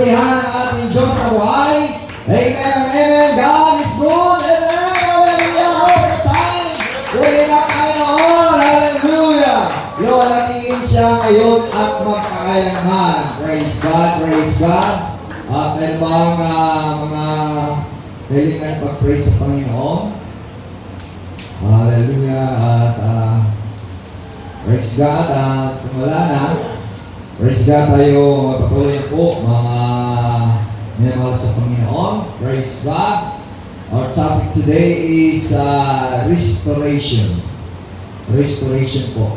purihan ang ating Diyos na buhay. Amen and amen. God is good. Amen. Hallelujah. All the time. Purihin ang Panginoon. Hallelujah. Luwalhatiin siya ngayon at magpakailanman. Praise God. Praise God. At meron bang mga hilingan pag-praise sa Panginoon? Hallelujah. At praise God. At kung wala na, praise God tayo patuloy po mga minamahal sa Panginoon. Praise God. Our topic today is restoration. Restoration po.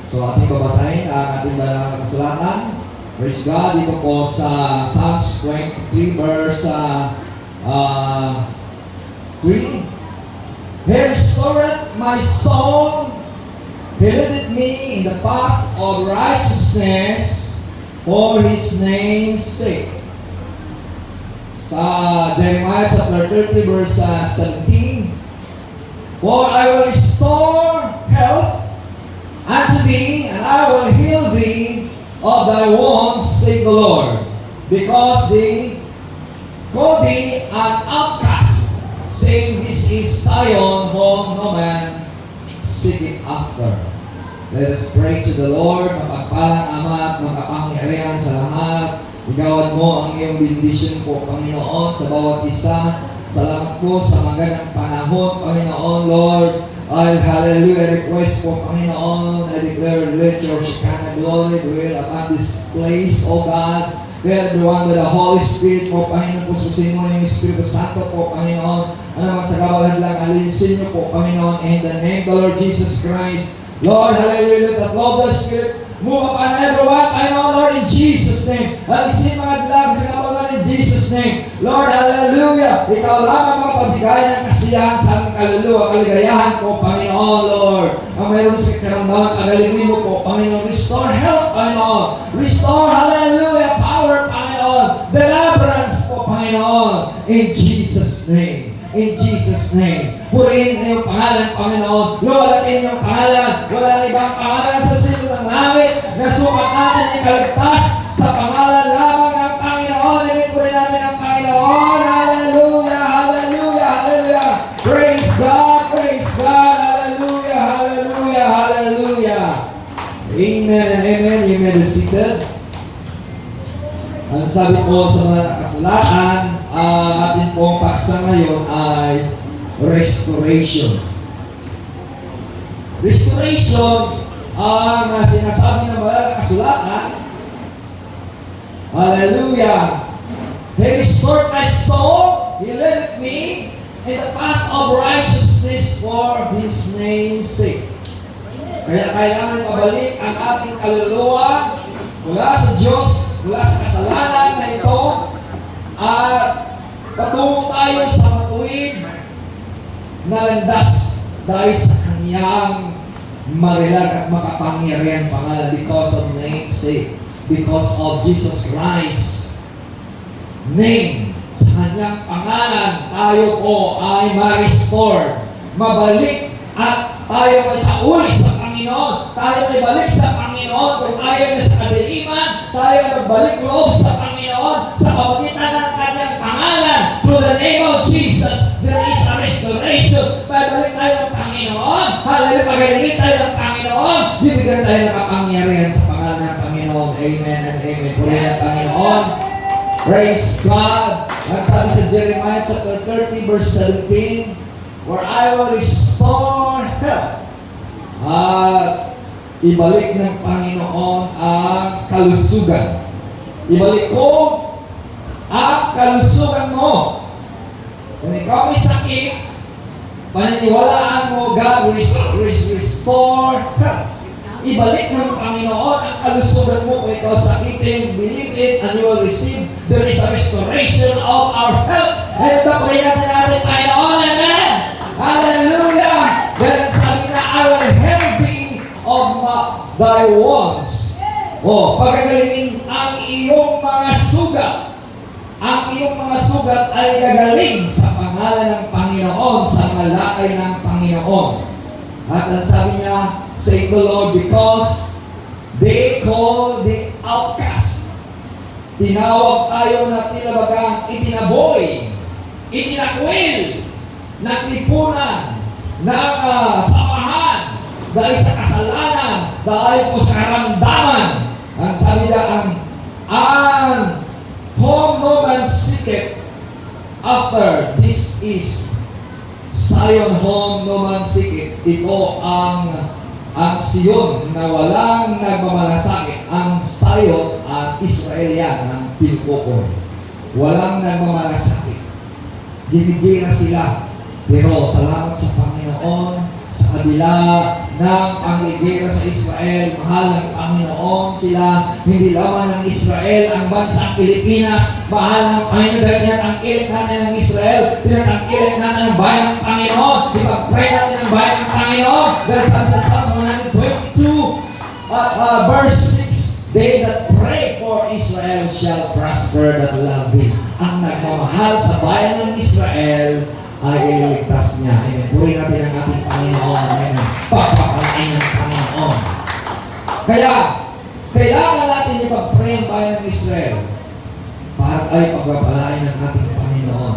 So ating babasahin ang ating banal na kasulatan. Praise God. Dito po sa Psalms 23 verse 3. He restored my soul. He led me in the path of righteousness for His name's sake. Sa Jeremiah chapter 30 verse 17, for I will restore health unto thee, and I will heal thee of thy wounds, saith the Lord, because they call thee an outcast, saying, This is Zion, whom no man seeketh after. Let us pray to the Lord. Mapagpalang Ama at makapangyarihan sa lahat. Igawan mo ang iyong bendisyon po, Panginoon, sa bawat isa. Salamat po sa magandang panahon, Panginoon, Lord. Hallelujah. Request po, Panginoon. I declare, let your Shekinah glory dwell upon this place, O God. Fill everyone with the Holy Spirit po, Panginoon. Pususin mo yung Espiritu Santo po, Panginoon. Ano man sa kawalan lang, alisin niyo po, Panginoon. In the name of the Lord Jesus Christ. Lord, hallelujah. Let the flow of the Spirit move upon everyone, Panginoon, Lord, in Jesus' name. Alisin mga dilag sa kawalan in Jesus' name. Lord, hallelujah. Ikaw lamang makapagbigay ng kasiyahan sa aming kaluluwa, kaligayahan po, Panginoon, Lord. Ang mayroon sa karamdaman, pagalingin mo po, Panginoon. Restore health, Panginoon. Restore, hallelujah, power, Panginoon. Deliverance po, Panginoon. In Jesus' name. In Jesus' name. Purihin ang iyong pangalan, Panginoon. Luwalhatiin ang pangalan. Walang ibang pangalan sa silo ng langit na sukat natin ikaligtas sa pangalan lamang ng Panginoon. Purihin natin ang Panginoon. Hallelujah, hallelujah, hallelujah. Praise God, praise God. Hallelujah, hallelujah, hallelujah. Amen and amen. You may be seated. Ang sabi po sa mga kasulatan, atin pong paksa ngayon ay restoration. Restoration ang sinasabi ng mga kasulatan. Hallelujah! He restored my soul. He led me in the path of righteousness for His name's sake. Kaya kailangan mabalik ang ating kaluluwa mula sa Diyos, mula sa kasalanan na ito, at patungo tayo sa matuwid na landas dahil sa Kanyang marilag at makapangyarihan pangalan, because of name's sake, because of Jesus Christ name. Sa Kanyang pangalan, tayo po ay ma-restore, mabalik, at tayo ay sa uli sa Panginoon. Tayo ay balik sa Panginoon. Kung tayo na sa kadiliman, tayo ay magbalik loob sa Panginoon sa pamagitan ng Kanyang pangalan. Through the name of Jesus, there is a restoration. Pabalik tayo ng Panginoon. Hallelujah. Pagalingin tayo ng Panginoon. Bibigyan tayo ng kapangyarihan sa pangalan ng Panginoon. Amen and amen. Puri ng Panginoon. Praise God. At sabi sa Jeremiah chapter 30 verse 17, where I will restore health. At ibalik ng Panginoon ang kalusugan. Ibalik ko ang kalusugan mo. Kung ikaw may sakit, paniniwalaan mo, God will restore health. Ibalik ng Panginoon ang kalusugan mo. Kung ikaw sakitin, believe it, and you will receive. There is a restoration of our health. And ito po rin natin Panginoon. Amen. Hallelujah! Dahil sabi na, I will heal thee of thy wounds. Pagagalingin ang iyong mga sugat. Ang iyong mga sugat ay gagaling sa pangalan ng Panginoon, sa malakay ng Panginoon. At ang sabi niya, say the Lord, because they call the outcast. tinawag tayo na tila bagang itinaboy, itinakwil, ng lipunan, ng samahan, dahil sa kasalanan, dahil po sa karamdaman. Ang sabi niya, ang whom no man seeketh after, this is Zion whom no man seeketh. Ito ang Sion na walang nagmamalasakit. Ang Zion at Israel yan, ang pinupukoy. Walang nagmamalasakit. Ginigera sila. Pero salamat sa Panginoon, sa kabila ng panggigera sa Israel, mahal ng Panginoon sila. Hindi lamang ng Israel ang bansang Pilipinas, mahal ng Panginoon dahil tinatangkilik natin ng Israel, tinatangkilik natin ang bayan ng Panginoon, ipag-pray natin ang bayan ng Panginoon. Dahil sabi sa Psalms 122 verse 6, they that pray for Israel shall prosper that love thee. Ang nagmamahal sa bayan ng Israel ay ililigtas niya. Amen. Puri natin ang ating Panginoon. Amen. Pagpapalain ng Panginoon. Kaya, kailangan natin ipag-pray ang bayan ng Israel para ay pagpapalain ng ating Panginoon.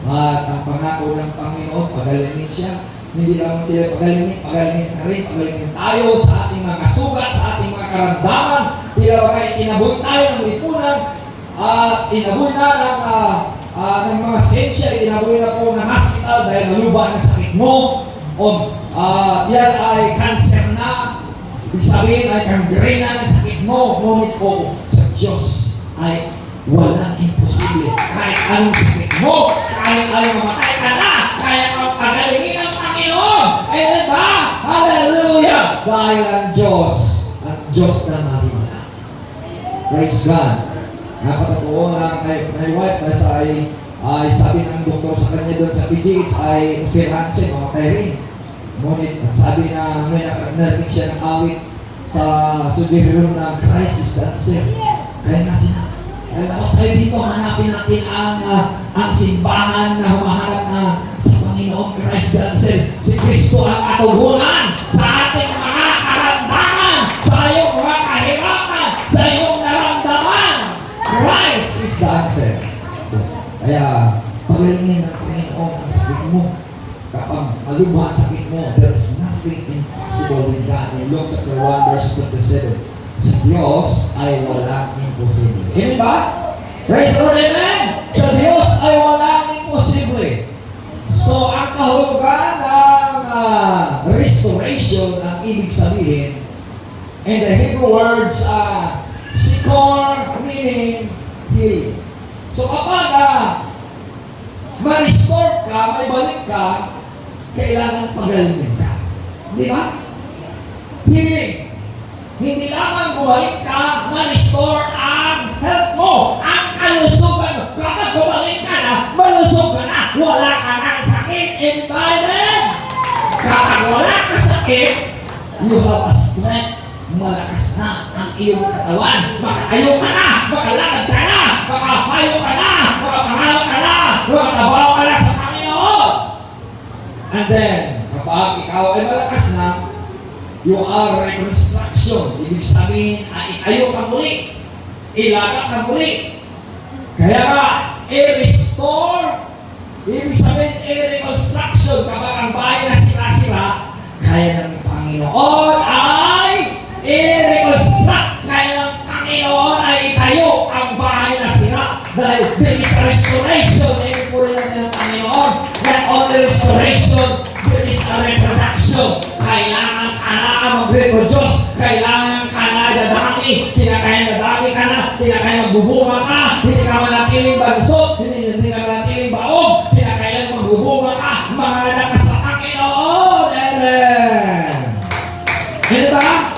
At ang pangako ng Panginoon, pagalingin siya. Hindi lang sila pagalingin na rin, pagalingin tayo sa ating mga sugat, sa ating mga karamdaman. Tila ba kayo, inabuhi tayo ng lipunan, inabuhi na ng mga sensya, inabuhi na po ng hospital dahil maluba ng sakit mo. Yan ay cancer na. Ibig sabihin ay gangrena ng sakit mo. Ngunit po sa Diyos ay walang imposible. Kahit anong sakit mo, kahit ay mamatay ka na, kaya kang pagalingin ng Panginoon. Ayan ba? Hallelujah! Dahil ang Diyos na marimala. Praise God. Napatotoo lang kay wife ay sabi ng doktor sa kanya doon sa PGH ay operansin, mamatay rin. Ngunit sabi na may narinig siya ng awit sa suggestion ng crisis dancer. Kaya nga sinabi, tapos tayo dito, hanapin natin ang simbahan na humaharap na sa Panginoon Christ dancer. Si Kristo ang katugunan sa ating mga karamdaman, sa iyong mga kahirapan, sa iyong naramdaman. Christ is the answer. Kaya, pagalingin ng Panginoon ang sakit mo. Kapag malubha ang sakit mo, there is nothing impossible with God. In Luke chapter 1 verse 27. Sa Diyos ay walang imposible. Amen ba? Praise the Lord, amen! Sa Diyos ay walang imposible. So, ang kahulugan ng restoration ang ibig sabihin, and the Hebrew words sikor, meaning healing. So, kapag ma-restore ka, may balik ka, kailangan pagalingin ka. Di ba? Healing. Hindi lamang bumalik ka, ma-restore ang health mo, ang kalusugan mo. Kapag bumalik ka na, malusog ka na, wala ka ng sakit. Amen? Kapag wala ka sakit, you have a strength. Malakas na ang iyong katawan. Makatayo ka na, makalakad ka na, makapayo ka na, makapahal ka na, makatrabaho ka na sa Panginoon. And then, kapag ikaw ay malakas na, you are reconstruction. Ibig sabihin, itayo ka muli. Ilaga ka muli. Kaya nga, i-restore. Ibig sabihin, i-reconstruction. Kapag ang bahay na sira-sira, kaya ng Panginoon ay i-reconstruct. Kaya ng Panginoon ay itayo ang bahay na sira. Dahil there is a restoration. Ibig po rin natin ng Panginoon. Not only restoration, there is a reproduction. Kailangan ka na mag-reproduce. Kailangan ka na dadami. Tinakaya dadami ka na. Tinakaya magbubunga ka. Hindi ka manatiling bansot. Hindi ka manatiling baog. Tinakaya magbubunga ka. Mga anak ka sa Panginoon. Amen. Hindi ba?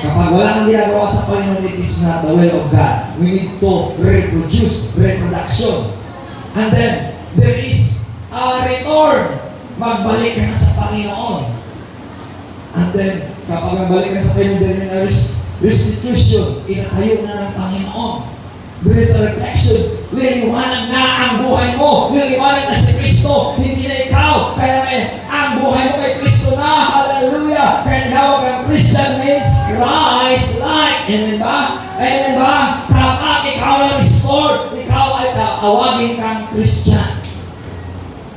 Kapag wala nang ginagawa sa Panginoon, it is not the will of God. We need to reproduce, reproduction. And then, there is a return. Magbalik ka na sa Panginoon. And then, kapag magbalik ka sa Panginoon, there is restitution. Inatayo na ng Panginoon. There is a reflection. Liliwanag na ang buhay mo. Liliwanag na si Kristo. Hindi na ikaw. Kaya ang buhay mo kay Kristo na. Hallelujah. Kaya tinawag ang Christian means Christ-like. Amen ba? Amen ba? Kapag ikaw ay tatawagin kang Christian.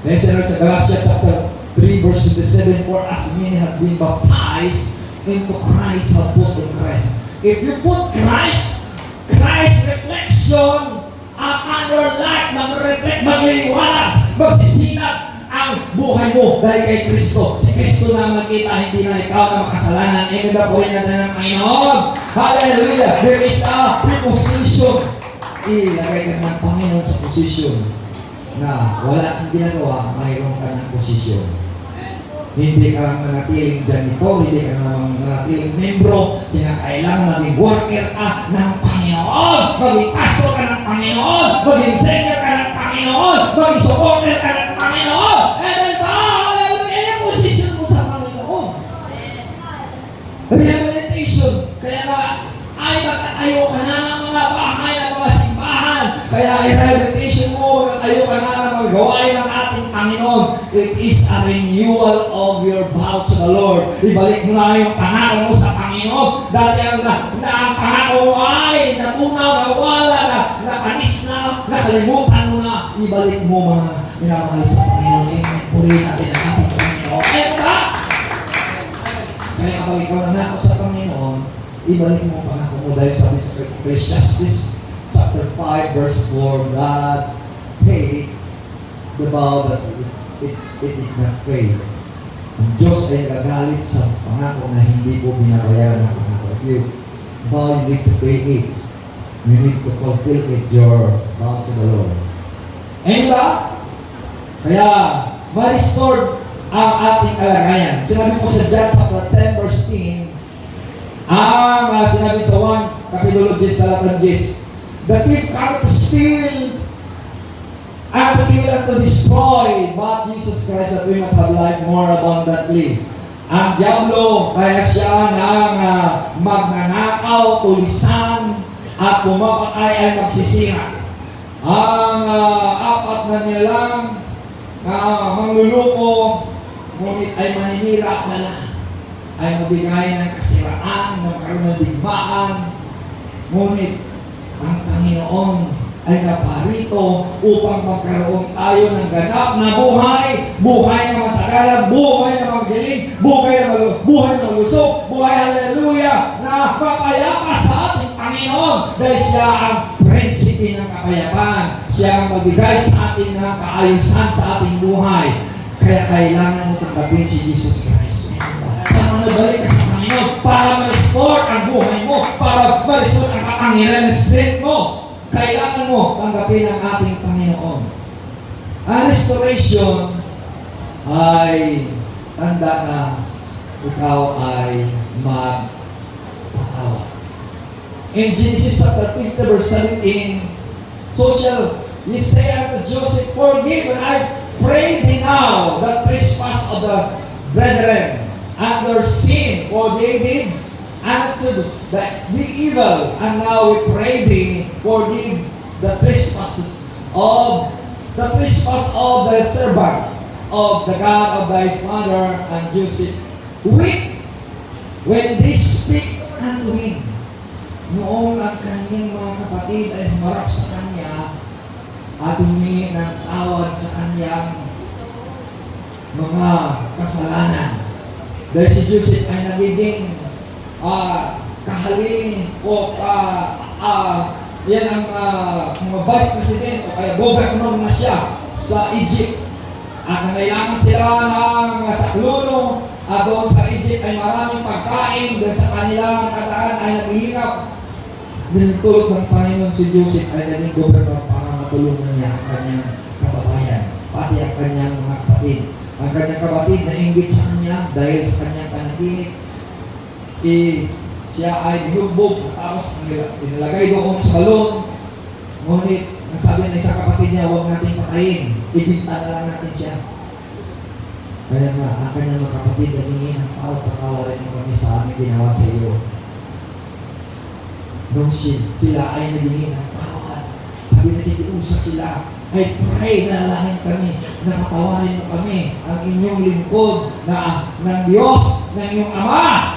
Then sa Galatians chapter 3 verse 27, for as many have been baptized into Christ have put on Christ. If you put Christ reflection on your life, mag-reflect, magliliwanag, magsisinag ang buhay mo dahil kay Kristo. Si Kristo na magkita, hindi na ikaw na makasalanan. Amen ba po rin natin ng Panginoon? Hallelujah! There is a preposition. Ilagay ka ng Panginoon sa position na wala kang ginagawa, mayroon ka ng posisyon. Hindi ka lang manatiling janitor, hindi ka lang manatiling membro, kinakailangan maging worker ka ng Panginoon, maging pastor ka ng Panginoon, maging senior ka ng Panginoon, maging supporter ka ng Panginoon. Amen ba? Hallelujah! Yung posisyon mo sa Panginoon. Rehabilitation. Kaya nga, ay magtatayo ka na ng mga bahay, ng mga simbahan. Kaya rehabilitation mo, magtatayo ka na ng mga gawain ng ating Panginoon. It is a renewal of your vow to the Lord. Ibalik mo na yung pangako mo sa Panginoon. Dati ang pangako mo ay natunaw, nawala na, napanis na, nakalimutan mo na. Ibalik mo mga minamahal sa Panginoon. Amen. Purihin natin ang ating Panginoon. Amen ba? Kaya kapag ikaw na nako sa Panginoon, ibalik mo ang pangako mo dahil sabi sa Ecclesiastes chapter 5 verse 4, God paid the vow that it did not fail. Ang Diyos ay nagagalit sa pangako na hindi po binabayaran ng pangako. If you vow, you need to pay it. You need to fulfill it, your vow to the Lord. Amen ba? Kaya, ma-restore ang ating kalagayan. Sinabi po sa John chapter 10 verse 10, sinabi sa 1 Kapitulo 10 talata 10, the thief cometh to steal and to kill and to destroy, but Jesus Christ that we might have life more abundantly. Ang diablo, kaya siya nang magnanakaw, tulisan, at pumapatay ay magsisira. Ang apat na niya lang, mangluluko, ngunit ay maninira pala, ay mabigay ng kasiraan, magkaroon ng digmaan, ngunit ang Panginoon ay naparito upang magkaroon tayo ng ganap na buhay, buhay na masagalang, buhay na magaling, buhay na malusog, buhay, hallelujah, na mapayapa sa ating Panginoon dahil siya ang prinsipe ng kapayapaan. Siya ang magbigay sa atin ng kaayusan sa ating buhay. Kaya kailangan mo tanggapin si Jesus Christ. Para mabalik ka sa Panginoon, para ma-restore ang buhay mo, para ma-restore ang kapangyarihan ng spirit mo. Kailangan mo tanggapin ang ating Panginoon. Ang restoration ay tanda na ikaw ay magpatawa. In Genesis chapter 50 verse 17, so shall ye say unto Joseph, forgive, and I pray thee now the trespass of the brethren and their sin, for they did unto the evil, and now we pray thee, forgive the trespasses of the servant of the God of thy father and Joseph, which when they speak unto him, noong ang kanyang mga kapatid ay humarap sa kanya at humingi ng tawad sa kanyang mga kasalanan. Dahil si Joseph ay nagiging kahalili o yan ang mga vice president o kaya governor na siya sa Egypt. At nangailangan sila ng saklolo at doon sa Egypt ay maraming pagkain dahil sa kanilang kataan ay naghihirap. Binutulog ng Panginoon si Joseph ay naging governor para matulungan niya ang kanyang kababayan, pati ang kanyang mga kapatid. Ang kanyang kapatid na inggit sa kanya dahil sa kanyang panaginip, siya ay binugbog, tapos inilagay doon sa balon. Ngunit, nasabi na isang kapatid niya, huwag natin patayin, ibinta na lang natin siya. Kaya nga, ang kanyang mga kapatid nagingin ng patawarin mo kami sa aming ginawa sa iyo. Nung sila ay nagingin ng tawad, sabi na kitiusap sila, ay pray na langin kami, na patawarin mo kami, ang inyong lingkod ng Diyos, ng iyong Ama.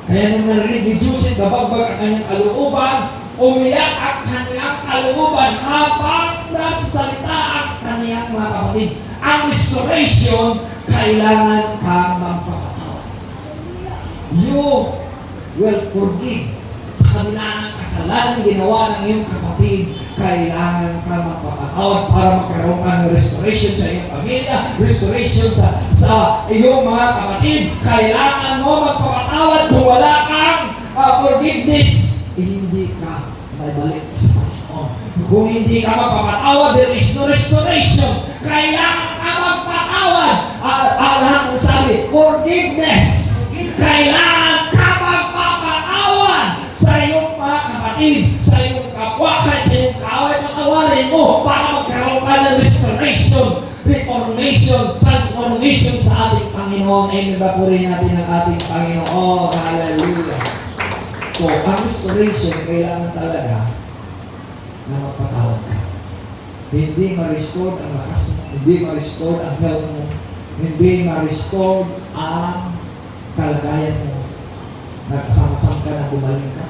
Kaya nung narinig ni Joseph, nabagbag ang kanyang kalooban, umiyak ang kaniyang kalooban habang nagsasalita ang kaniyang mga kapatid. Ang restoration, kailangan kang magpapatawad. You will forgive. Sa kabila ng kasalanan ginawa ng iyong kapatid, kailangan ka magpapatawad para magkaroon ka ng restoration sa iyong pamilya, restoration sa iyong mga kapatid. Kailangan mo magpapatawad. Kung wala kang forgiveness, hindi ka maibalik sa Panginoon. Kung hindi ka magpapatawad, there is no restoration. Kailangan ka magpatawad. Alam mo sabi, forgiveness. Kailangan ka magpapatawad sa iyong mga kapatid, sa iyong kapwa, kahit sa iyong kaaway, patawarin mo para magkaroon ka ng restoration, reformation, transformation sa ating Panginoon. Amen ba po rin natin ang ating Panginoon? Hallelujah. So, ang restoration, kailangan talaga na magpatawad ka. Hindi ma-restore ang lakas mo, hindi ma-restore ang health mo, hindi ma-restore ang kalagayan mo. Nagkasama-sama ka na gumaling ka.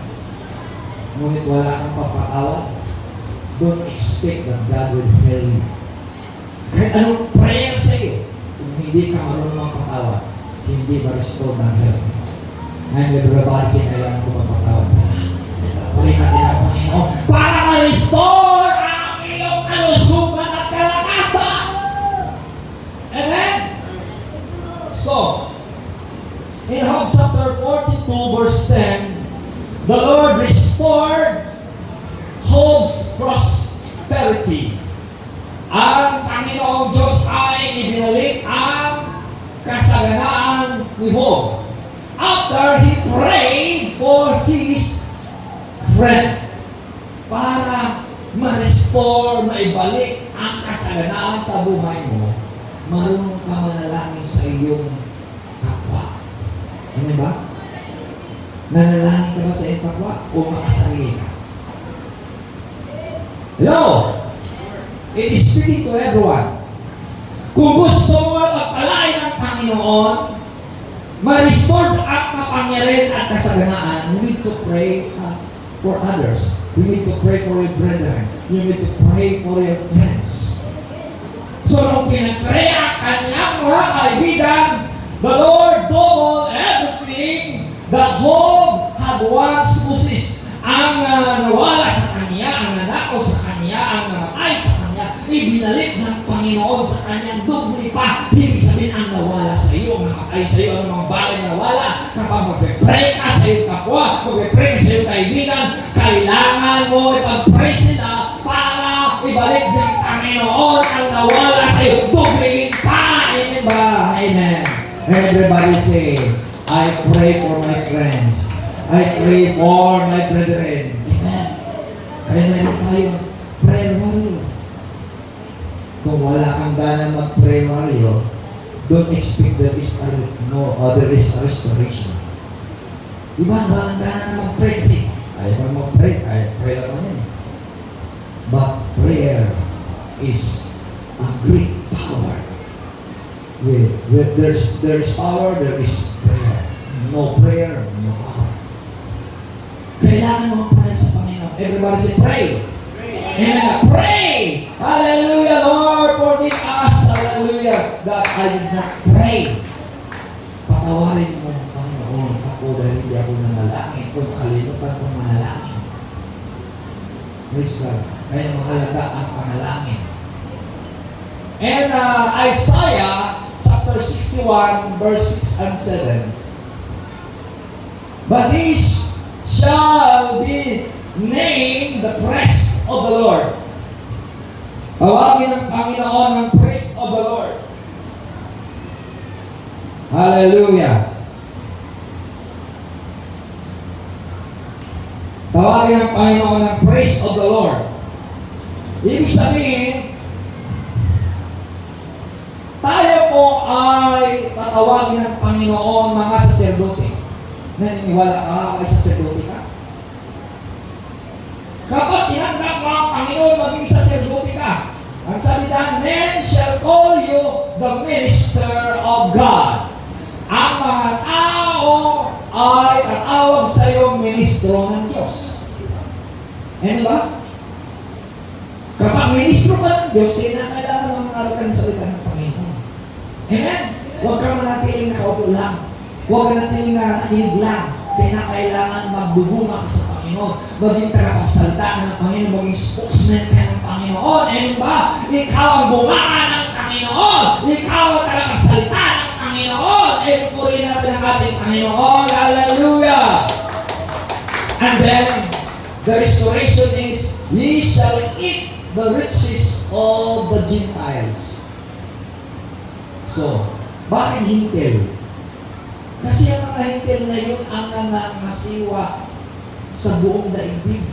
Ngunit wala kang papatawad. Don't expect that God will help you. Kahit anong prayer sa iyo, kung hindi ka marunong magpatawad, hindi ma-restore ng health. Ngayon, everybody say, kailangan ko magpatawad na. Puri natin ang Panginoon para ma-restore ang iyong kalusugan at kalakasan. Amen? So, in Job chapter 42, verse 10, the Lord restored Job's prosperity. Ang Panginoong Diyos ay ibinalik ang kasaganaan ni Job after he prayed for his friend para ma-restore, maibalik ang kasaganaan sa buhay mo. Marunong ka manalangin sa iyong kapwa. Ano ba? Nanalangin ka ba sa iyong kapwa o makasarili ka? Hello? It is speaking to everyone. Kung gusto mo magpalain ng Panginoon, ma-restore ang kapangyarihan at kasaganaan, you need to pray for others. You need to pray for your brethren. You need to pray for your friends. So, nung pinag-pray ang kanyang mga kaibigan, the Lord double everything that Job had once possessed. Ang nawala sa kanya, ang nanakaw sa kanya, ang namatay sa kanya, ibinalik ng Panginoon sa kanyang doble pa. Hindi sabihin ang nawala sa iyo, ang namatay sa iyo, ang mga bagay nawala. Kapag magpe-pray ka sa iyong kapwa, magpe-pray ka sa iyong kaibigan, kailangan mo ipag-pray sila para ibalik ng Panginoon ang nawala sa iyo. Doble pa. Amen ba? Amen. Everybody say, I pray for my friends. I pray for my brethren. Amen. Kaya meron tayo prayer warrior. Kung wala kang gana mag-pray warrior, don't expect there is restoration. Diba, walang gana na mag-pray kasi ayaw pa mag-pray, pray naman yan. But prayer is a great power. Where there's power, there is prayer. No prayer, no power. Kailangan mo prayer sa Panginoon. Everybody say, pray. Amen. Pray. Hallelujah, Lord. Forgive us. Hallelujah. That I did not pray. Patawarin mo, Panginoon, ako dahil hindi ako nanalangin o nakalimutan kong manalangin. Praise God. Kaya mahalaga ang panalangin. And Isaiah chapter 61, verse 6 and 7. But he shall be named the praise of the Lord. Tawagin ng Panginoon ang praise of the Lord. Hallelujah. Tawagin ng Panginoon ang praise of the Lord. Ibig sabihin, tayo po ay tatawagin ng Panginoon mga saserdote. Naniniwala ka ay saserdote ka? Kapag tinanggap mo ang Panginoon maging saserdote ka, ang sabi na, men shall call you the minister of God. Ang mga tao ay tatawag sa iyong ministro ng Diyos. Ano ba? Kapag ministro ka ng Diyos, kailangan mangaral ka ng salita ng Panginoon. Amen? Huwag kang manatiling nakaupo lang. Huwag kang manatiling nakikinig lang. Kailangan magbubunga ka sa Panginoon. Maging tagapagsalita ka ng Panginoon. Maging spokesman ka ng Panginoon. Amen ba? Ikaw ang bumaka ng Panginoon. Ikaw ang tagapagsalita ng Panginoon. Purihin natin ang ating Panginoon. Hallelujah! And then, the restoration is, ye shall eat the riches of the Gentiles. So, bakit hintil? Kasi ang mga hintil na yun ang nangangasiwa sa buong daigdig.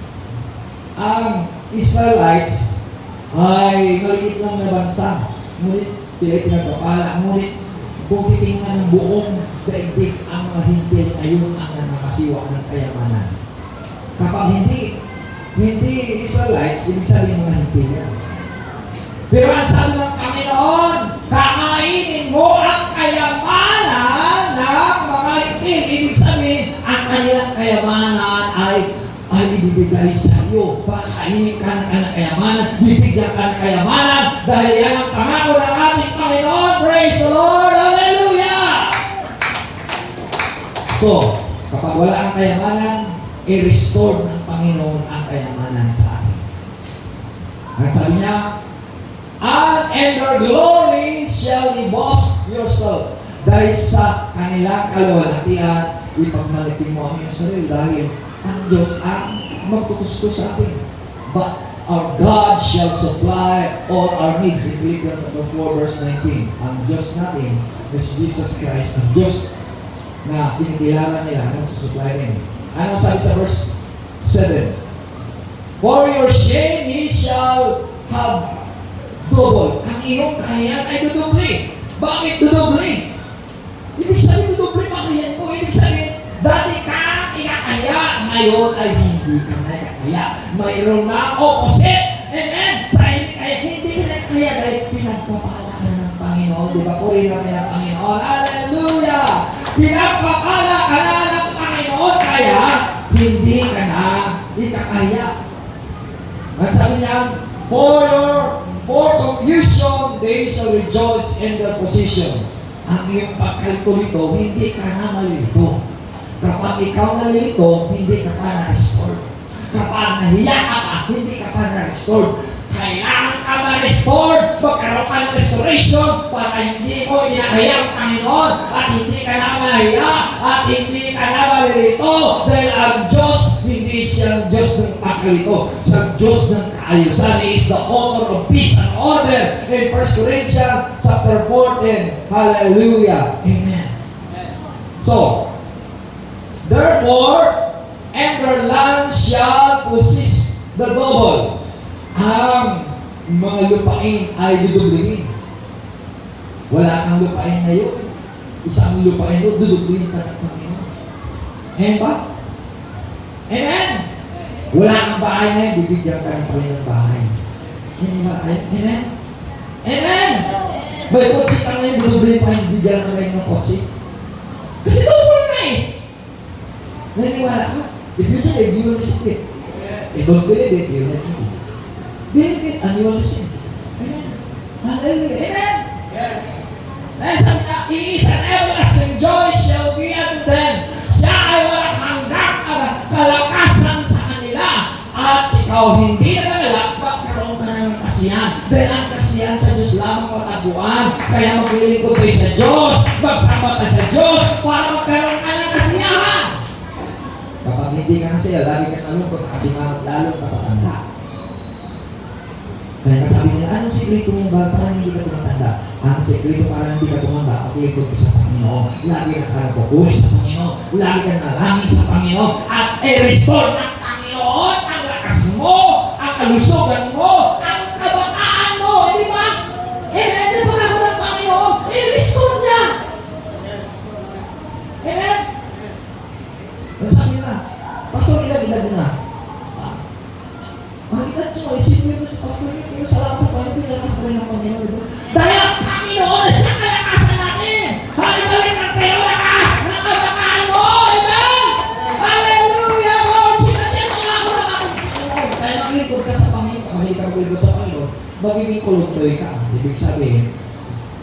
Ang Israelites ay maliit lang na bansa. Ngunit sila pinagpapala. Ngunit kung titingnan ng buong daigdig, ang mga hintil ay yun ang nangangasiwa ng kayamanan. Kapag hindi Israelites, ibig sabihin mga hintil yan. Pero ang sabi ng Panginoon, kakainin mo ang kayamanan ng mga hintil. Ibig sabihin, ang kanilang kayamanan ay ibibigay sa iyo. Pakainin ka ng kayamanan, bibigyan ka ng kayamanan, dahil yan ang pangako ng ating Panginoon. Praise the Lord! Hallelujah! So, kapag wala ang kayamanan, i-restore ng Panginoon ang kayamanan sa atin. At sabi niya, and their glory shall ye boast yourself. Dahil sa kanilang kaluwalhatian, ipagmalitin mo ang iyong sarili dahil ang Diyos ang magtutustos sa atin. But our God shall supply all our needs. In Philippians 4 verse 19. Ang Diyos natin is Jesus Christ. Ang Diyos na pinikilala nila ang susupply rin. Ano sabi sa verse 7? For your shame he shall have double. Ang iyong kakayahan ay dudubli. Bakit dudubli? Ibig sabihin dudubli makayahan ko. Ibig sabihin, dati ka ikakaya, ngayon ay hindi ka na ikakaya. Mayroon na opposite. Amen? Sa hindi ka na kaya dahil pinagpapala ka ng Panginoon. Di ba? Purihin natin ang Panginoon. Hallelujah! Pinagpapala ka na ng Panginoon, kaya hindi ka na ikakaya. At sabi niya, for confusion, they shall rejoice in their position. Ang iyong pagkalito-lito, hindi ka na malilito. Kapag ikaw nalilito, hindi ka pa na-restore. Kapag nahiya ka pa, hindi ka pa na-restore. Kailangan ka ma-restore, magkaroon ka ng restoration para hindi mo inakaya ang Panginoon at hindi ka na mahiya at hindi ka na malilito dahil ang Diyos, hindi siya Diyos ng pagkalito. Sa Diyos ng kaayusan, He is the author of peace and order in 1 Corinthians chapter 14. Hallelujah. Amen. So, therefore, and their land shall possess the double. Ang mga lupain ay dudublihin. Wala kang lupain ngayon. Isang lupain doon, dudublihin ka ng Panginoon. Amen ba? Amen? Wala kang bahay ngayon, bibigyan ka ng Panginoon bahay. Amen ba? Amen? Amen? May kotse ka ngayon, dudublihin pa yung bibigyan ka ngayon ng kotse. Kasi double na eh. Naniniwala ka? If you believe, you will receive it. If you don't believe it, you will not receive it. Believe it and you will receive it. Amen. Hallelujah. Amen. Yes. Dahil sabi na, iisa and everlasting joy shall be unto them. Siya ay walang hanggang kalakasan sa kanila. At ikaw hindi nagalak, magkaroon ka ng kasiyahan. Dahil ang kasiyahan sa Diyos lamang mataguan. Kaya maglilingkod tayo sa Diyos, magsama tayo sa Diyos, para magkaroon ka ng kasiyahan. Kapag hindi ka nasiya, lagi ka nalungkot kasi lalong matatanda. Kaya sabi niya, anong sikreto mo ba para hindi ka tumatanda? Ang sikreto para hindi ka tumanda, paglikod ka sa Panginoon. Lagi ka nagpupuri sa Panginoon. Lagi ka nalangin sa Panginoon. At i-restore ng Panginoon ang lakas mo, ang kalusugan mo, ang kabataan mo. Hindi ba? Amen? Ito pangako ng Panginoon. I-restore niya. Amen? Sabi nila, Pastor, ilag-ilag na. Makikita nyo, isipin mo sa Pastor, pero salamat sa Panginoon, pinalakas na rin ang Panginoon. Dahil ang Panginoon ay sa kalakasan natin. Halibalik ang pero lakas ng kabataan mo. Amen? Hallelujah! Lord, sinatin mo nga ako ng ating Panginoon. tuloy-tuloy ka. Ibig sabihin,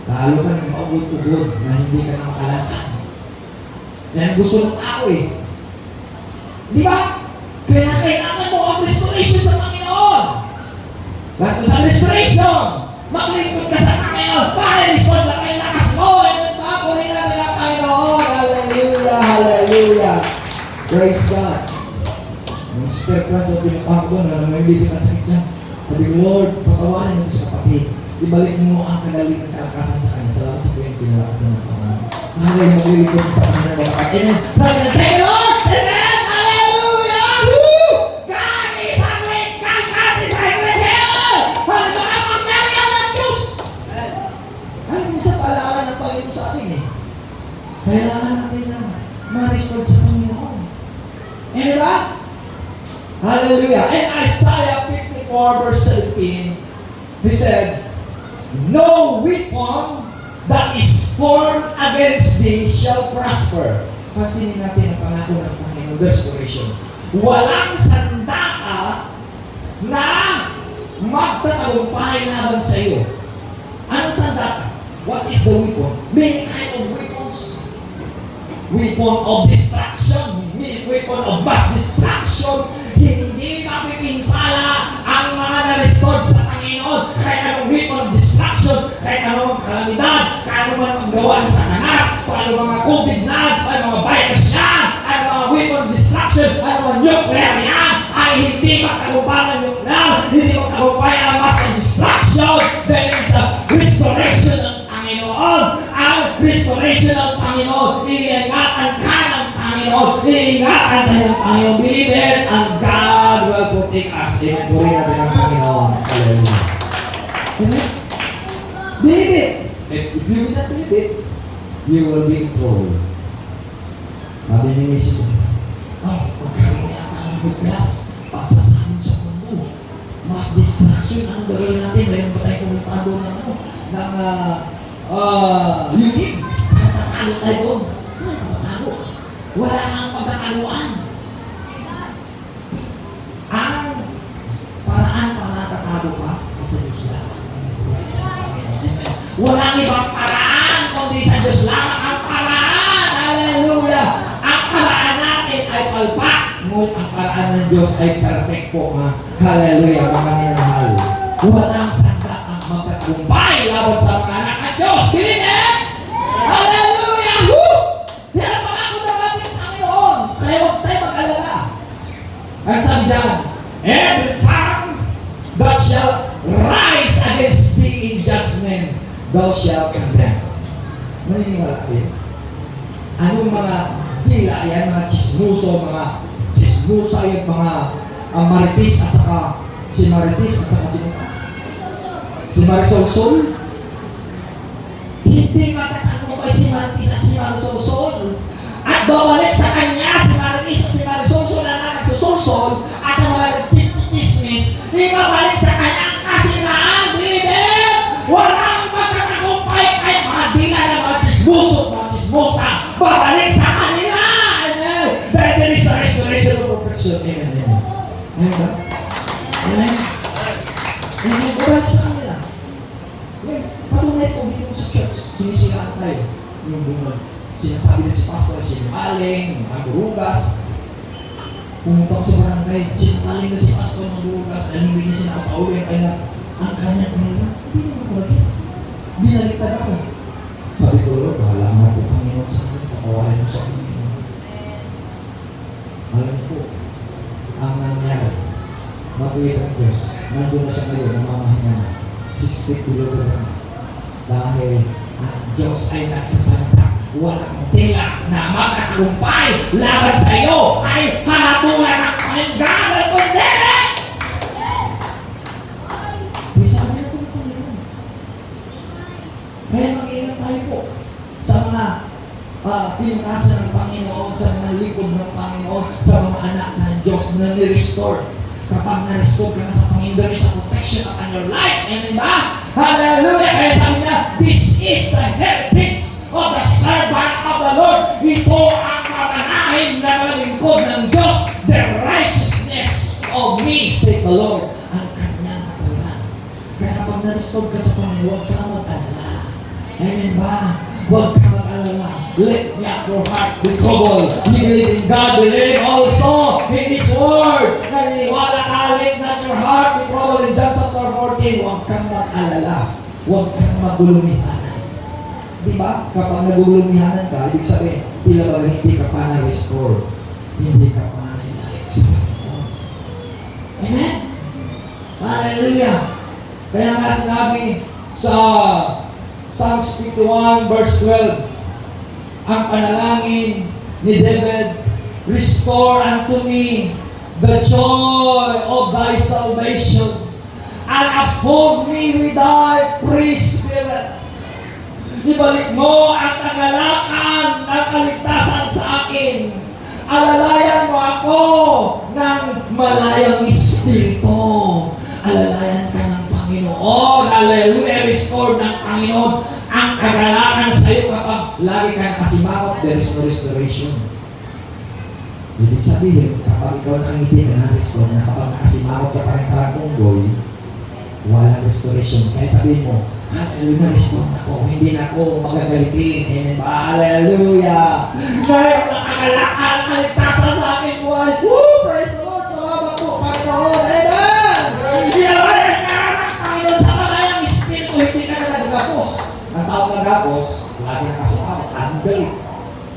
lalo ka ng maugod-ugod na hindi ka na makalakad. Yan gusto ng tao eh. Di ba? Kaya kailangan mo ang restoration sa Panginoon. Bago sa restoration, maglingkod ka sa Panginoon para restore lang ang lakas mo. Ito ba? Kunin natin ang Panginoon. Hallelujah, hallelujah. Praise God. Yung Sister Franz, sabi ng ako doon, na may bibig at sakit niya. Sabi ko, Lord, patawarin mo sa kapatid. Ibalik mo ang kagaling at kalakasan sa kanya. Salamat sa kanyang pinalakasan ng Panginoon. Hanggang maglilikod sa kanya ng mga kapatid. Sabi na, thank you, Lord! Amen! Hallelujah! Woo! God is a great God! God is a great hell! Ano ba ang mangyarihan ng Diyos? Ano sa paalala ng Panginoon sa atin eh? Kailangan natin na ma-restore sa Panginoon. Ano ba? Hallelujah! In Isaiah 54 verse 17, he said, no weapon that is formed against thee shall prosper. Pansinin natin ang pangako ng Panginoon, restoration. Walang sandata na magtatagumpay laban sa iyo. Anong sandata? What is the weapon? Many kind of weapons. Weapon of destruction, weapon of mass destruction. Hindi mapipinsala ang mga na-restored sa Panginoon. Kahit anong weapon of destruction, kahit anong kalamidad, kahit anong mga gawa ng Satanas, kung anong mga COVID na, ano mga virus yan, ano mga weapon of destruction, ano mga nuclear yan, ay hindi magtagumpay ng nuclear, hindi magtagumpay ang mass destruction. There is a restoration ng Panginoon. Ang restoration ng Panginoon, iingatan ka ng Panginoon, iingatan tayo ng Panginoon. Believe it, and God will protect us. Amen. Puri natin ang Panginoon. Hallelujah. Amen. Believe it. If you will not believe it, you will be in trouble. Sabi ni Jesus, pagkaroon yata ng good clubs, pagsasamon sa mundo, mas distraction ang gagawin natin. Mayroon ba tayo komentado ng unit? Natatalo tayo doon. Natatalo. Wala kang pagkataluan. Ang paraan para natatalo ka, sa Diyos lang. Walang ibang paraan kundi sa Diyos lang ang paraan. Hallelujah! Ang paraan natin ay palpak. Ngunit ang paraan ng Diyos ay perfect po. Hallelujah, mga minamahal. Walang sandat ang magkatagumpay laban sa mga anak ng Diyos. Believe it! Hallelujah! Woo! Yan ang pangako ng ating Panginoon. Kaya huwag tayo mag-alala. At sabi dyan, every tongue that shall rise against thee in judgment, thou shalt condemn. Maniniwala kayo. Anong mga hila yan, mga chismusa yung mga maritis at saka si Marisol. Hindi magkatagumpay si Maritis at si Marisol. At babalik sa kanya si Maritis at si Marisol na nagsusulsol at ang mga nagtismis, ibabalik sa kanya ang kasinaan. Believe it! Walang magkatagumpay ay mga dila ng mga chismosa. Babalik sa kanila. There is a restoration of perfection. Amen. Amen ba? Amen. Amen. Babalik sa kanila. Patunay po dito sa church. Sinisigaan tayo. Yung bumag. Sinasabi na si pastor, sinungaling, magdurugas. Pumunta ko sa barangay, sinungaling na si pastor, magdurugas, dahil hindi niya sinakaw sa ulo, kaya ang kanya ko nila, hindi naman ako lagi. Binaliktad ako. Sabi ko, Lord, bahala mo po Panginoon sa akin, patawarin mo sa Panginoon. Alam niyo po, ang nangyari, matuwid ang Diyos, nandun na siya ngayon, namamahinga na, 60 kilogram. Dahil ang Diyos ay nagsasalita, walang tila na magkatagumpay laban sa iyo ay hatulan ng Panginoon at kundeme. Bisa mo na kung Panginoon. Kaya mag-iingat tayo po sa mga pinakasan ng Panginoon, sa mga likod ng Panginoon, sa mga anak ng Diyos na ni-restore. Kapag na-restore ka na sa Panginoon, there is a protection upon your life. Amen ba? Hallelujah! Kaya sabi na, this is the heritage of the servant of the Lord. Ito ang mamanahin na malingkod ng Diyos. The righteousness of me, said the Lord. Ang kanyang katuwiran. Kaya kapag na-restore ka sa Panginoon, huwag ka mag-alala. Amen ba? Huwag ka mag-alala. Let not your heart be troubled. You believe in God, believe also in His Word. Naniniwala ka, let not your heart be troubled. In John chapter 14, huwag kang mag-alala. Huwag kang magulumihanan. Di ba? Kapag nagulumihanan ka, ibig sabihin, tila ba hindi ka pa na-restore. Hindi ka pa na-inalik sa Panginoon. Amen? Hallelujah! Kaya nga sinabi sa Psalms 51 verse 12, ang panalangin ni David, restore unto me the joy of thy salvation and uphold me with thy free spirit. Ibalik mo ang kagalakan ng kaligtasan sa akin. Alalayan mo ako ng malayang espiritu. Alalayan ka ng Panginoon. Hallelujah. Restore ng Panginoon ang kagalakan sa iyo kapag lagi ka nakasimangot. There is no restoration. Ibig sabihin, kapag ikaw nakangiti ka na restore, na kapag nakasimangot ka pa rin parang unggoy, walang restoration. Kaya sabihin mo, hallelujah, restore na ako. Hindi na ako magagalitin. Amen ba? Hallelujah. Ngayon, nakagalakan, kaligtasan sa aking buhay. Woo! Praise the Lord. Salamat po, Panginoon. Amen! Iyawain ka ng Panginoon sa malayang espiritu. Hindi ka na nagapos. Ang taong nagapos, lagi na kasama. Ang galit.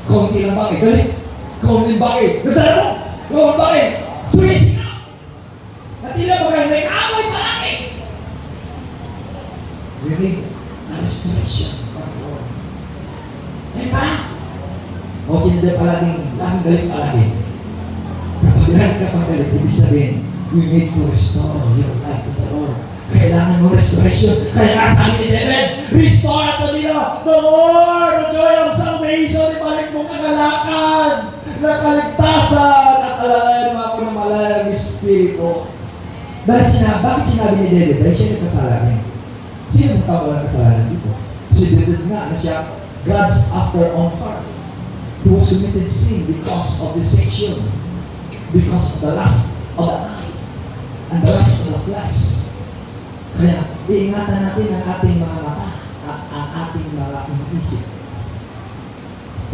Kaunti lang bakit? Galit. Kaunti bakit? Ganda mo! Kaunti bakit? Tuwis ka! Natila mo kayo, may kaaway palagi. We need a restoration from the Lord. Diba? O sino din palaging galit palagi? Kapag galit ka pang galit, ibig sabihin, we need to restore your life to the Lord. Kailangan mo restoration. Kaya nga sabi ni David, restore unto me the Lord, the joy of salvation. Ibalik mo kagalakan na kaligtasan at alalayan mo ako ng malayang espiritu. Bakit sinabi ni David? Dahil siya nagkasalanan. Sino ang tao walang kasalanan dito? Si David nga na siya God's after own heart. He was committed sin because of deception, because of the lust of the eye, and the lust of the flesh. Kaya, iingatan natin ang ating mga mata at ang ating mga isip.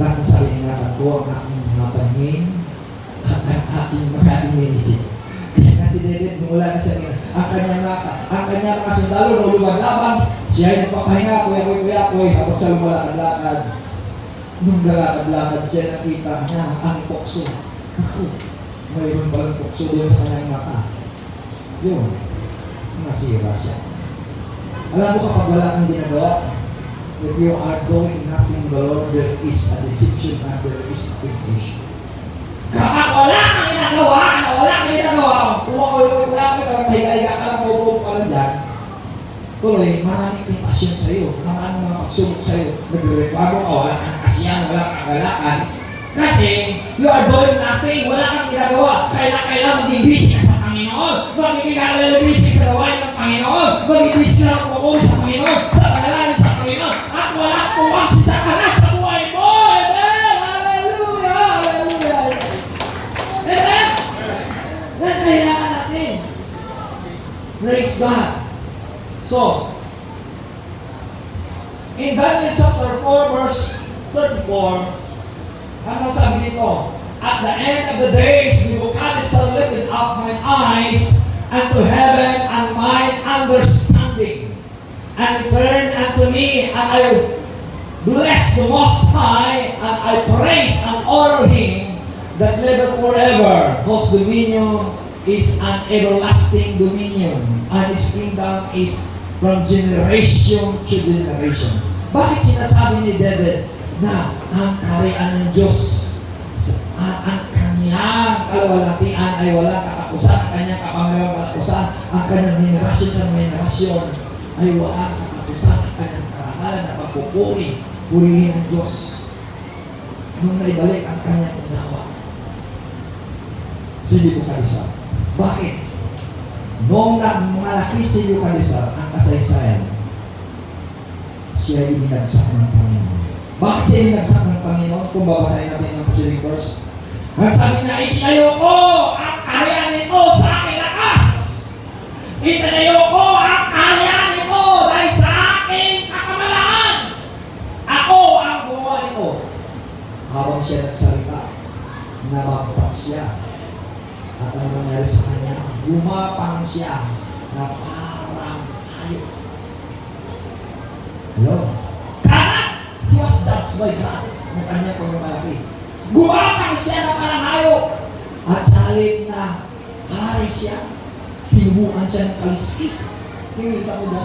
Bakit sabi, ingatan ko ang aking mga paningin at ang aking mga iniisip. Kaya nga si David, mula na siya, ang kanyang kasundalo na lumaglaban, siya ay nagpapahinga, kuya, habang siya lumalakad-lakad. Nung lalakad-lakad siya, nakita niya ang pokso. Ako, mayroon palang pokso doon sa kanyang mata. Yun, nasira siya. Alam mo kapag wala kang ginagawa, if you are doing nothing the Lord, there is a deception and there is a temptation. Kapag wala kang ginagawa, kung ako yung mahiga-higa ka lang, maupo ka lang dyan, tuloy, maraming temptation sa iyo, maraming mga pagsubok sa iyo, nagre-reklamo ka, wala kang kasiyan, wala kang kagalakan, kasi you are doing nothing, wala kang ginagawa, kailangan maging busy ka sa Panginoon, magiging busy ka sa gawain ng Panginoon, magiging busy ka lang kumukuha sa Panginoon, sa panalangin sa Panginoon, at wala kang si Satanas sa buhay mo. Amen! Hallelujah! Hallelujah! Amen! Yan kailangan natin. Praise God. So, in Daniel chapter 4 verse 34, ano sabi dito? At the end of the days, Nebuchadnezzar lifted up mine eyes unto heaven and mine understanding, and returned unto me, and I bless the Most High, and I praise and honor Him that liveth forever, whose dominion is an everlasting dominion, and His kingdom is from generation to generation. Bakit sinasabi ni David na ang kaharian ng Diyos, ang kanyang kalawalatian ay walang katapusan, ang kanyang kapangyarihang katapusan, ang kanyang henerasyon ay walang katapusan, ang kanyang karangalan na pagpupuri, purihin ng Diyos. Nung naibalik ang kanyang unawa, si Nebuchadnezzar. Bakit? Noong malaki si Nebuchadnezzar ang kasaysayan, siya ay binagsak ng Panginoon. Bakit siya binagsak ng Panginoon? Kung babasahin natin ang preceding verse, ang sabi niya, itinayo ko ang kaharian nito sa aking lakas. Itinayo ko ang kaharian nito habang siya nagsalita, nabagsak siya. At ano nangyari sa kanya? Gumapang siya na parang hayop. Hello? Kanan! He was judged by God ng kanyang pagmamalaki. Gumapang siya na parang hayop. At sa halip na hari siya, tinubukan siya ng kaliskis. Pinita mo ba?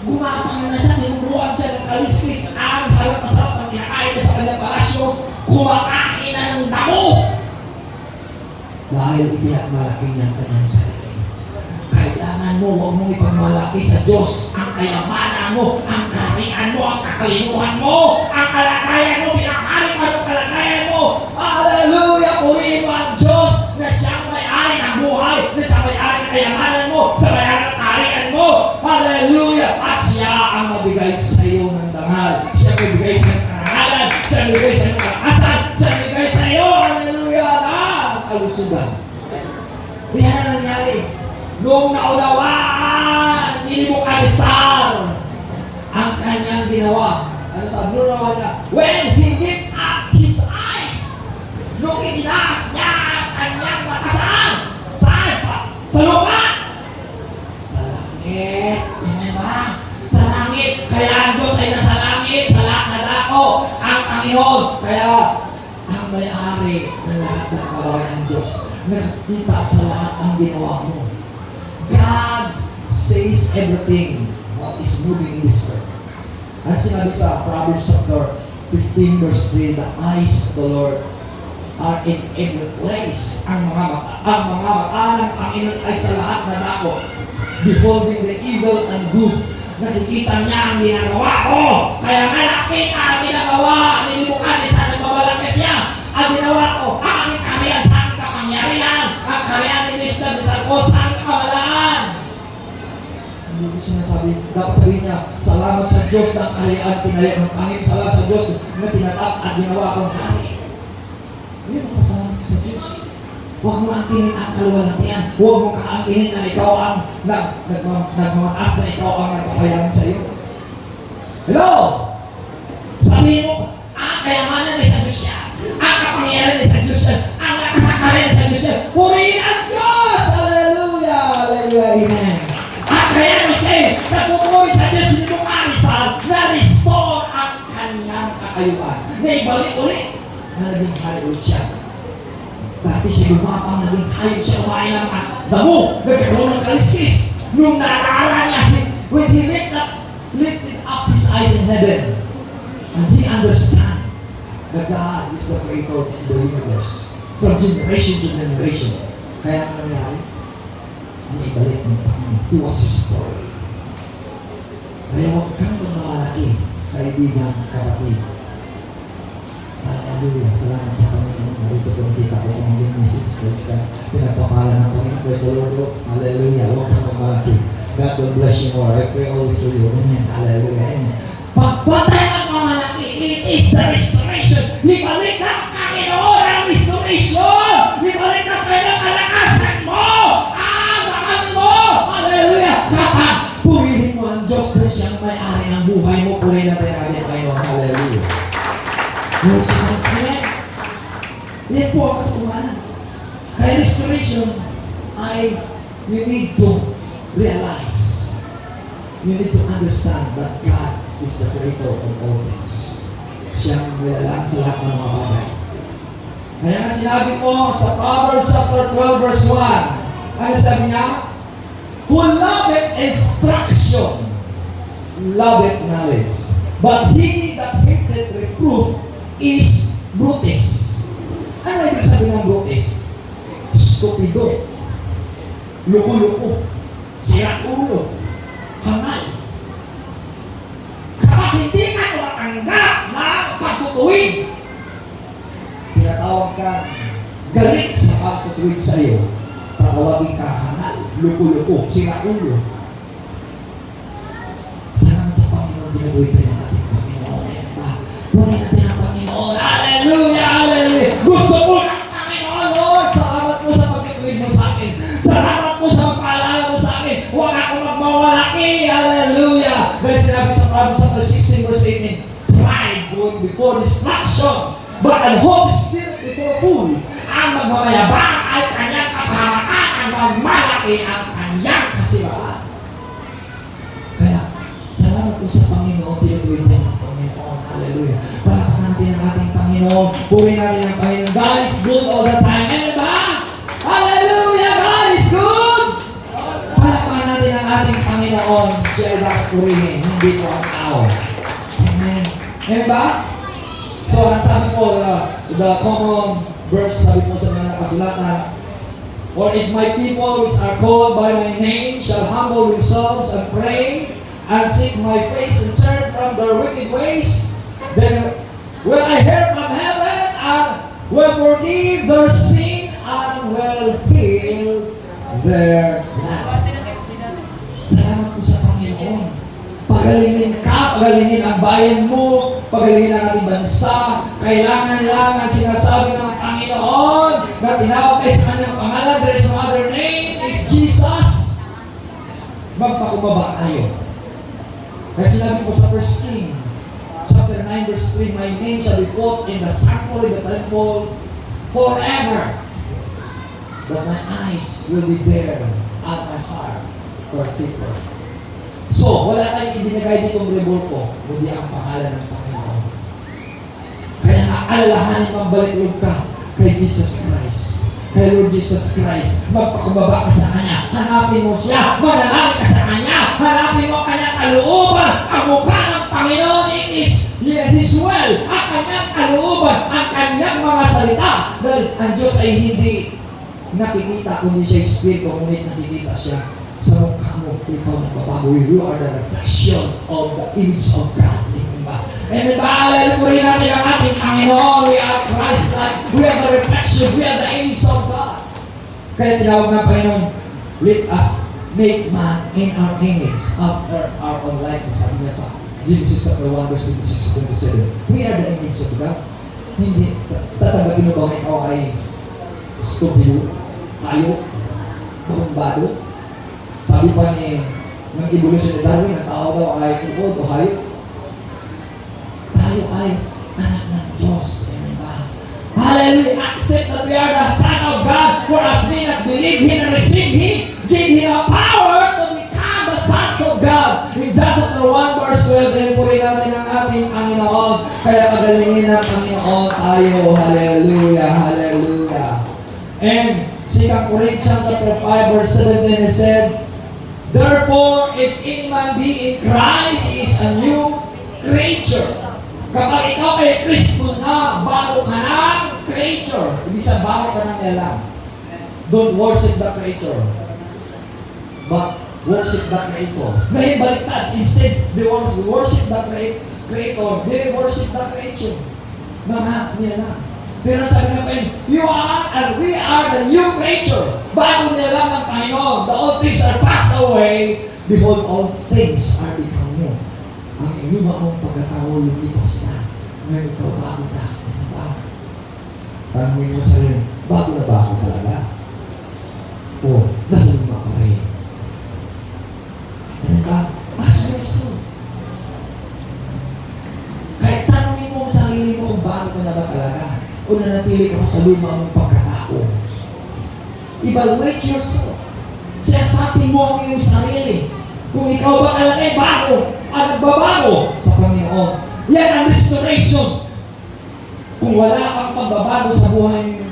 Gumapang na siya, tinubukan siya ng kaliskis. Ang sarap-sarap ang kinakain niya sa kanyang palasyo, kumakain na ng damo. Dahil ipinagmalaki niya ang kanyang sarili. Kailangan mo, huwag mong ipagmalaki sa Diyos ang kayamanan mo, ang kaharian mo, ang kakalinuhan mo, ang kalagayan mo, pinakari pa ng kalagayan mo. Hallelujah! Purihin mo ang Diyos na siyang may-ari ng buhay, na siyang may-ari ng kayamanan mo, sa may-ari ng kaharian mo. Hallelujah! At siya ang mabigay sa iyo ng dangal. Siya ang mabigay sa iyo ng karangalan. Siya ang mabigay sa iyo ng kalakasan. Siya ang mabigay sa iyo, hallelujah, na kalusugan. Kaya na nangyari. Noong naunawaan ni Nebuchadnezzar ang kanyang ginawa. Ano sabi? Noong naunawaan niya, when he lift up his eyes, nung itinaas niya ang kanyang mata saan? Saan? Sa lupa? Sa langit. Amen ba? Sa langit. Kaya ang Diyos ay nasa langit, sa lahat na dako, ang Panginoon. Kaya ang may-ari ng lahat ng kabayan ng Diyos, nakikita sa lahat ang ginawa mo. God says everything what is moving in this world. Ano sinabi sa Proverbs chapter 15 verse 3, the eyes of the Lord are in every place. Ang mga mata ng Panginoon ay sa lahat na dako, beholding the evil and good. Nakikita niya ang ginagawa ko. Kaya nga nakita ang ginagawa ni Nebuchadnezzar, nagbabalaki siya. Ang ginawa ko, ang aming kaharian sa aking kapangyarihan, ang kaharian ni Nebuchadnezzar ko sa aking kamalaan. Hindi ko sinasabi, dapat sabihin niya, salamat sa Diyos na ang kaharian pinaya ng Panginoon. Salamat sa Diyos na tinatap at ginawa kong hari. Yan ang pasalamat sa Diyos. Huwag mo angkinin ang kaluwalhatian. Huwag mo kaangkinin na ikaw ang nagmamatas na ikaw ang nagpapayaman sa iyo. Hello? Sabihin mo, ang kayamanan ay sa Diyos siya. Ang kapangyarihan ay sa Diyos siya. Ang nakasakarin ay sa Diyos siya. Purihin ang Diyos! Hallelujah! Hallelujah! Amen! At kaya mo siya, napupuri sa Diyos ni Nebuchadnezzar na restore ang kanyang kakayuan. Na ibalik ulit na naging hari ulit siya. Dati siya gumapang, naging hayop siya, kumain ng damo, nagkaroon ng kaliskis. Nung naalala niya, when he lifted up his eyes in heaven, and he understand that God is the creator of the universe, from generation to generation. Kaya ang nangyari, naibalik ng Panginoon. He was restored. Kaya huwag kang magmamalaki, kaibigan, kapatid. Hallelujah. Salamat sa Panginoon. Marito po nakita ko ang mga message. Praise God. Pinagpapala ng Panginoon. Praise the Lord. Hallelujah. Huwag kang magmalaki. God will bless you more. I pray always for you. Amen. Hallelujah. Amen. Pagpatay ang mamalaki, it is the restoration. Ibalik ng Panginoon ang restoration. Ibalik ng Panginoon kalakasan mo. Ang dakal mo. Hallelujah. Kapag purihin mo ang Diyos na siyang may-ari ng buhay mo, purihin natin ang ating Panginoon. Hallelujah. Amen. Yan po ang katotohanan. Kaya restoration ay you need to realize, you need to understand that God is the creator of all things. Siyang nilalang sa lahat ng mga bagay. Kaya nga sinabi ko sa Proverbs chapter 12 verse 1, ano sabi niya? Who loveth instruction, loveth knowledge. But he that hateth reproof is Brutus. Ano ibig sabihin ng Brutus? Stupido. Luko-luko. Sira-ulo. Hangal. Kapag hindi ka tumatanggap na pagtutuwid, tinatawag ka galit sa pagtutuwid sa iyo. Tatawagin ka hangal, luko-luko, sira-ulo. Salamat sa Panginoon, ginagawin tayo ng ating Panginoon. Purihin natin ang Panginoon. Hallelujah! Hallelujah! Gusto mo ng Panginoon, Lord! Salamat mo sa pagkatuwid mo sa akin. Salamat mo sa pagpaalala mo sa akin. Huwag akong magmawalaki. Hallelujah! Dahil sinabi sa Proverbs chapter 16 verse 18, pride going before destruction, but But ang Holy Spirit before full, ang magmamayabang ay kanyang kapahamakan, ang magmalaki ang kanyang kasiwaan. Kaya, salamat po sa Panginoon, tinutuwid din ang Panginoon. Hallelujah. Palakpakan natin ang ating Panginoon. Purihin natin ang Panginoon. God is good all the time. Amen ba? Hallelujah! God is good! Palakpakan natin ang ating Panginoon. Siya ay dapat purihin, hindi po ang tao. Amen. Amen ba? So, ang sabi po, the common verse, sabi po sa mga nakasulatan, or if my people which are called by my name shall humble themselves and pray and seek my face and turn from their wicked ways, then will I hear from heaven and will forgive their sin and will heal their land. Salamat po sa Panginoon. Pagalingin ka, pagalingin ang bayan mo, pagalingin ang ating bansa. Kailangan lang ang sinasabi ng Panginoon na tinawag kayo sa kanyang pangalan. There is no other name, is Jesus. Magpakumbaba tayo. Kaya sinabi po sa 1 King, chapter 9, verse 3, my name shall be put in the sanctuary, the temple, forever. But my eyes will be there at my heart for people. So, wala tayong ibinigay ditong revolto, kundi ang pangalan ng Panginoon. Kaya naalalahanin mong balik ka kay Jesus Christ. Kay Lord Jesus Christ. Magpakumbaba ka sa Kanya. Hanapin mo siya. Manalangin ka sa Kanya. Hanapin mo Kanyang kalooban. Ang mukha ng Panginoon is His will. Ang Kanyang kalooban. Ang Kanyang mga salita. Dahil ang Diyos ay hindi nakikita kundi siya Espiritu. Ngunit nakikita siya sa mukha mo, ikaw nagbabago. You are the reflection of the image of God. Amen ba? Amen ba? Hallelujah natin ang ating Panginoon. We are Christ-like. We are the reflection. We are the image of God. Kaya tinawag na Panginoon, let us make man in our image after our own likeness. Sabi niya sa Genesis chapter 1, verse 26-27. We are the image of God. Hindi, tatanggapin mo ba ikaw ay stupid, tayo, marumbado? Sabi pa ni ng evolution ni Darwin, ang tao daw ay ubod o hayop. Tayo ay anak ng Diyos. Amen ba? Hallelujah! Accept that we are the Son of God, for as many as believe Him and receive Him, give Him a power to become the sons of God. In John chapter 1, verse 12, pinipurin natin ang ating Panginoon. Kaya pagalingin ng Panginoon tayo. Hallelujah! Hallelujah! And 2 Corinthians chapter 5, verse 17, it said, therefore, if any man be in Christ, he is a new creature. Kapag ikaw ay Kristo na, bago ka ng creature. Ibig sabihin, bago ka ng lalang. Don't worship the creature, but worship the Creator. Ngayon, baliktad. Instead, they worship the Creator. They worship the creature. Mga nilalang. Pero sabi ng Panginoon, you are and we are the new creature. Bago nilalang ng Panginoon. The old things are passed away. Behold, all things are become new. Ang luma mong pagkatao lumipas na. Ngayon ikaw, bago na. Ano ba? Tanungin mo sa rin, bago na ba ako talaga? O, nasa luma pa rin. Ano ba? Ask yourself. Kahit tanungin mo sa sarili mo kung bago ka na ba talaga? O nanatili ka sa luma mong pagkatao. Evaluate yourself. Siyasatin mo ang iyong sarili. Kung ikaw ba talaga ay bago at nagbabago sa Panginoon. Yan ang restoration. Kung wala kang pagbabago sa buhay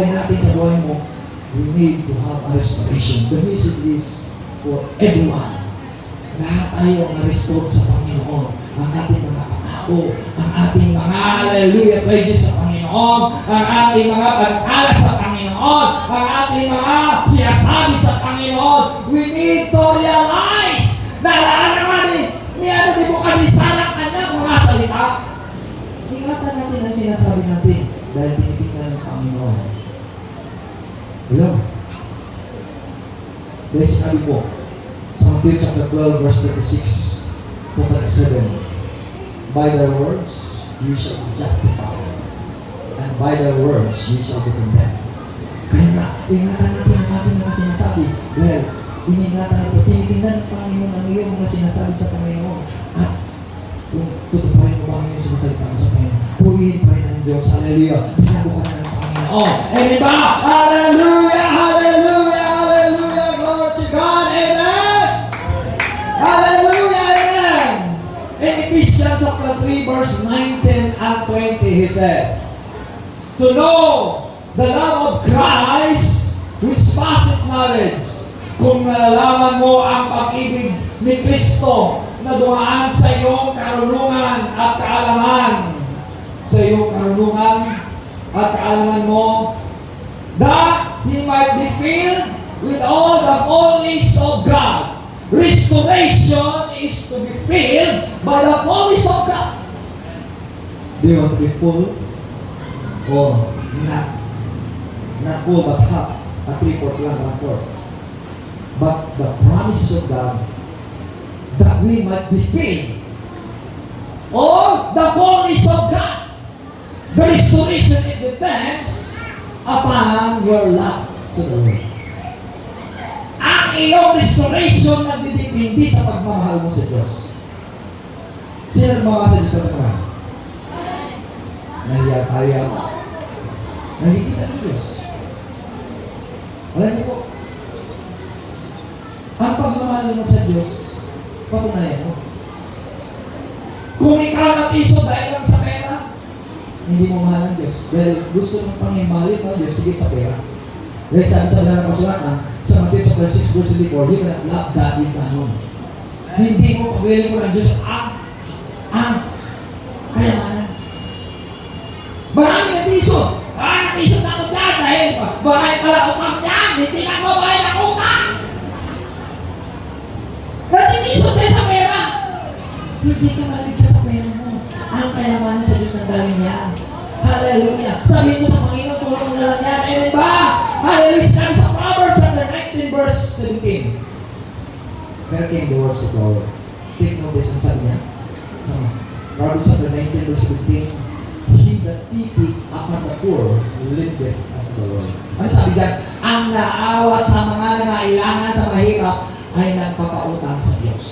natin, sa buhay mo, we need to have a restoration. The message is for everyone. Lahat tayo ang na-restore sa Panginoon. Ang ating mga pangako, ang ating mga hallelujah praises sa Panginoon, ang ating mga pagkala sa Panginoon, ang ating mga sinasabi sa Panginoon. We need to realize na lahat naman di mo kami sana kanyang mga salita. Ingatan natin ang sinasabi natin dahil tinitingnan ng Panginoon. Hello? Dahil sinabi po, sa Matthew chapter 12, verse 36 to 37, by their words, you shall be justified. And by their words, you shall be condemned. Kaya na, ingatan natin ang ating mga sinasabi. Dahil, iningatan natin, tinitingnan ng Panginoon ang iyong mga sinasabi sa Panginoon. At, kung tutuparin mo ba ang iyong sinasalita sa Panginoon, purihin pa rin ang ng Diyos. Hallelujah. Pinabukan ng Panginoon. Amen ba? Hallelujah! Hallelujah! Hallelujah! Glory to God! Amen! Hallelujah! Amen! In Ephesians chapter 3 verse 19 and 20, he said, to know the love of Christ which passeth knowledge. Kung nalalaman mo ang pag-ibig ni Kristo na dumaan sa iyong karunungan at kaalaman, sa iyong karunungan at kaalaman mo, that He might be filled with all the fullness of God. Restoration is to be filled by the fullness of God. Do you want to be full? Or not? Not full but half. A 3/4 lang, 1/4. But the promise of God that we might be filled, or the fullness of God. The restoration, it depends upon your love to the Lord. Ang iyong restoration nagdidepende sa pagmamahal mo sa Diyos. Sino nagmamahal sa Diyos sa mga? Nahiya tayo ako. Nahihigit ang Diyos. Alam niyo po, ang pagmamahal mo sa Diyos, patunayan mo. Kung ikaw nag-iso dahil lang sa pera, hindi mo mahal ang Diyos. Dahil gusto mong pangimahalin mo ang Diyos, sigit sa pera. Dahil sabi na nakasulatan, sa Matthew chapter 6 verse 24, you cannot love God with money. Hindi mo pagwili mo ng Diyos ang kayamanan. Marami nag-iso. Nag-iso na ako dyan dahil bahay pala utang dyan. Hindi na mo bahay ng utang. Natitisod tayo sa pera. Hindi ka maligtas sa pera mo. Ang kayamanan sa Diyos ng galing yan. Hallelujah. Sabihin mo sa Panginoon, tulong mo na lang yan. Amen ba? Hallelujah. Stand sa Proverbs chapter 19 verse 17. Where came the words of the Lord? Take notice ang sabi niya. Sa Proverbs chapter 19 verse 17. He that pitieth upon the poor liveth unto the Lord. Ano sabi dyan? Ang naawa sa mga nangailangan sa mahirap ay nagpapautang sa Diyos.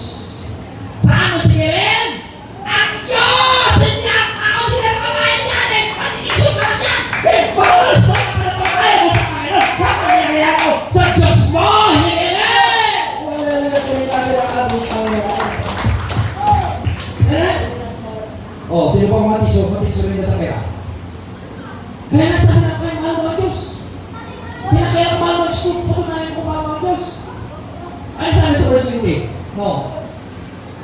Saan mo sigilin? Ang Diyos! Hindi ang tao! Hindi na nakamayan yan! Patinisyo ka lang yan! Bawas na ka na pagkain mo sa Panginoon! Kapangyarihan mo sa Diyos mo! Higilin! Wala nila kumilagay ang ating Panginoon. Sino pang matisyo? Matisyo rin na sa pera. Kaya nga sabi na kayo, mahal mo ang Diyos. Pinakaya ka mahal mo ang Diyos. Patunayan ko mahal mo ang Diyos. Ano sabi sa verse 20? No.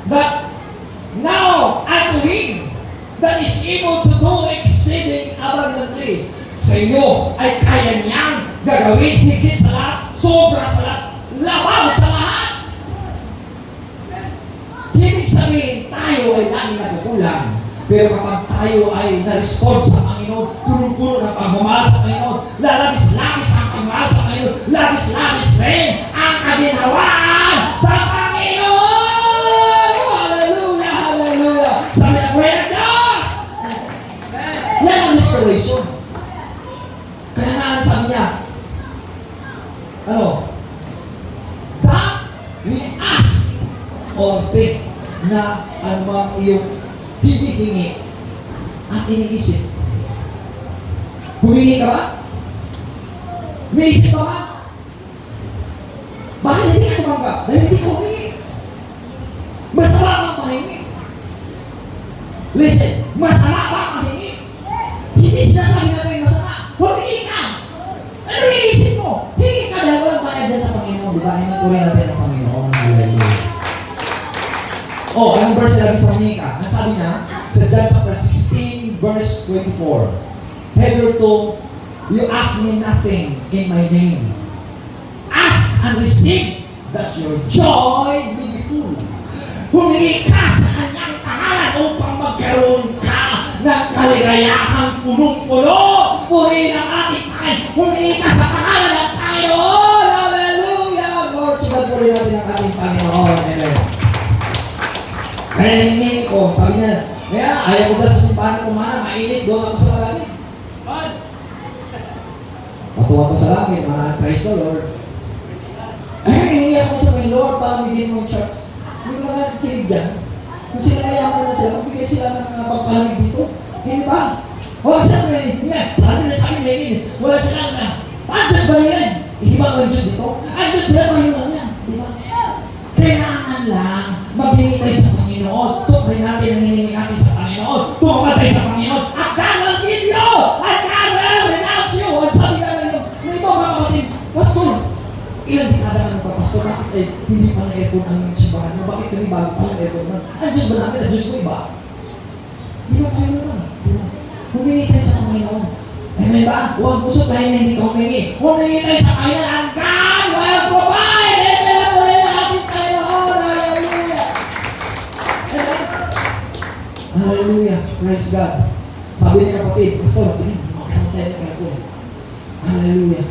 But now unto Him that is able to do exceeding abundantly. Sa iyo ay kaya niyang gagawin higit sa lahat, sobra sa lahat, labaw sa lahat. Ibig sabihin, tayo ay lagi nagkukulang. Pero kapag tayo ay na-respond sa Panginoon, punong-puno ng pagmamahal sa Panginoon, lalabis-labis ang pagmamahal sa Panginoon, labis-labis rin ang kaginhawaan sa Panginoon! Hallelujah! Hallelujah! Sabi ng buhay ng Diyos! Yan ang restoration. Kaya nga sabi niya, that we ask or think na anumang iyong hinihingi at iniisip. Humingi ka ba? May isip ka ba? Bakit hindi ka tumanggap? Dahil hindi ka humingi. Masama bang mahingi? Listen, masama bang mahingi? Hindi sinasabi na may masama. Humingi ka! Ano iniisip mo? Hingi ka dahil walang bayad dyan sa Panginoon. Diba? Hinukurin natin ang Panginoon. Hallelujah. Anong verse sinabi sa humingi ka? Ang sabi niya, sa John chapter 16 verse 24. Hitherto, you ask me nothing in my name. Ask and receive that your joy may be full. Humingi ka sa kanyang pangalan upang magkaroon ka ng kaligayahang punong-puno. Purihin ang ating Panginoon. Humingi ka sa pangalan ng Panginoon. Hallelujah! Lord, sigad purihin natin ang ating Panginoon. Amen. Kaya nangingi ko, sabi niya, kaya ayaw ko na sa simbahan kumana, mainit, doon ako sa malamig. Matuwa ko sa langit, maraming praise the Lord. Hiningi ako sa may Lord para bigyan mo church. Hindi ko naman kinig dyan. Kung sila mayaman na sila, magbigay sila ng pagpalamig dito. Hindi ba? Huwag sila may, sabi may wala silang ang Diyos ba yun? Hindi ba ang Diyos dito? Ang Diyos ba yun yan? Di ba? Kailangan lang mabili tayo sa Panginoon. Tukay natin ang hinihingi natin sa Panginoon. Tumamatay sa Panginoon. At God will give you! At God will renounce you! At sabi ka lang yung, may ito mga kapatid, Pastor, ilang dekada ka pa, Pastor, bakit hindi pa na-aircon ang simbahan mo? Bakit kami bago pa na-aircon mo? Ang Diyos ba namin? Ang Diyos mo iba? Di ba kayo naman? Humingi tayo sa Panginoon. Amen ba? Huwag puso tayo na hindi ka humingi. Humingi tayo sa Panginoon. Ang God will provide. Amen na po rin ang ating Panginoon. Hallelujah. Amen. Hallelujah. Praise God. Sabi ni kapatid, Pastor, magkamatay na kayo po. Hallelujah.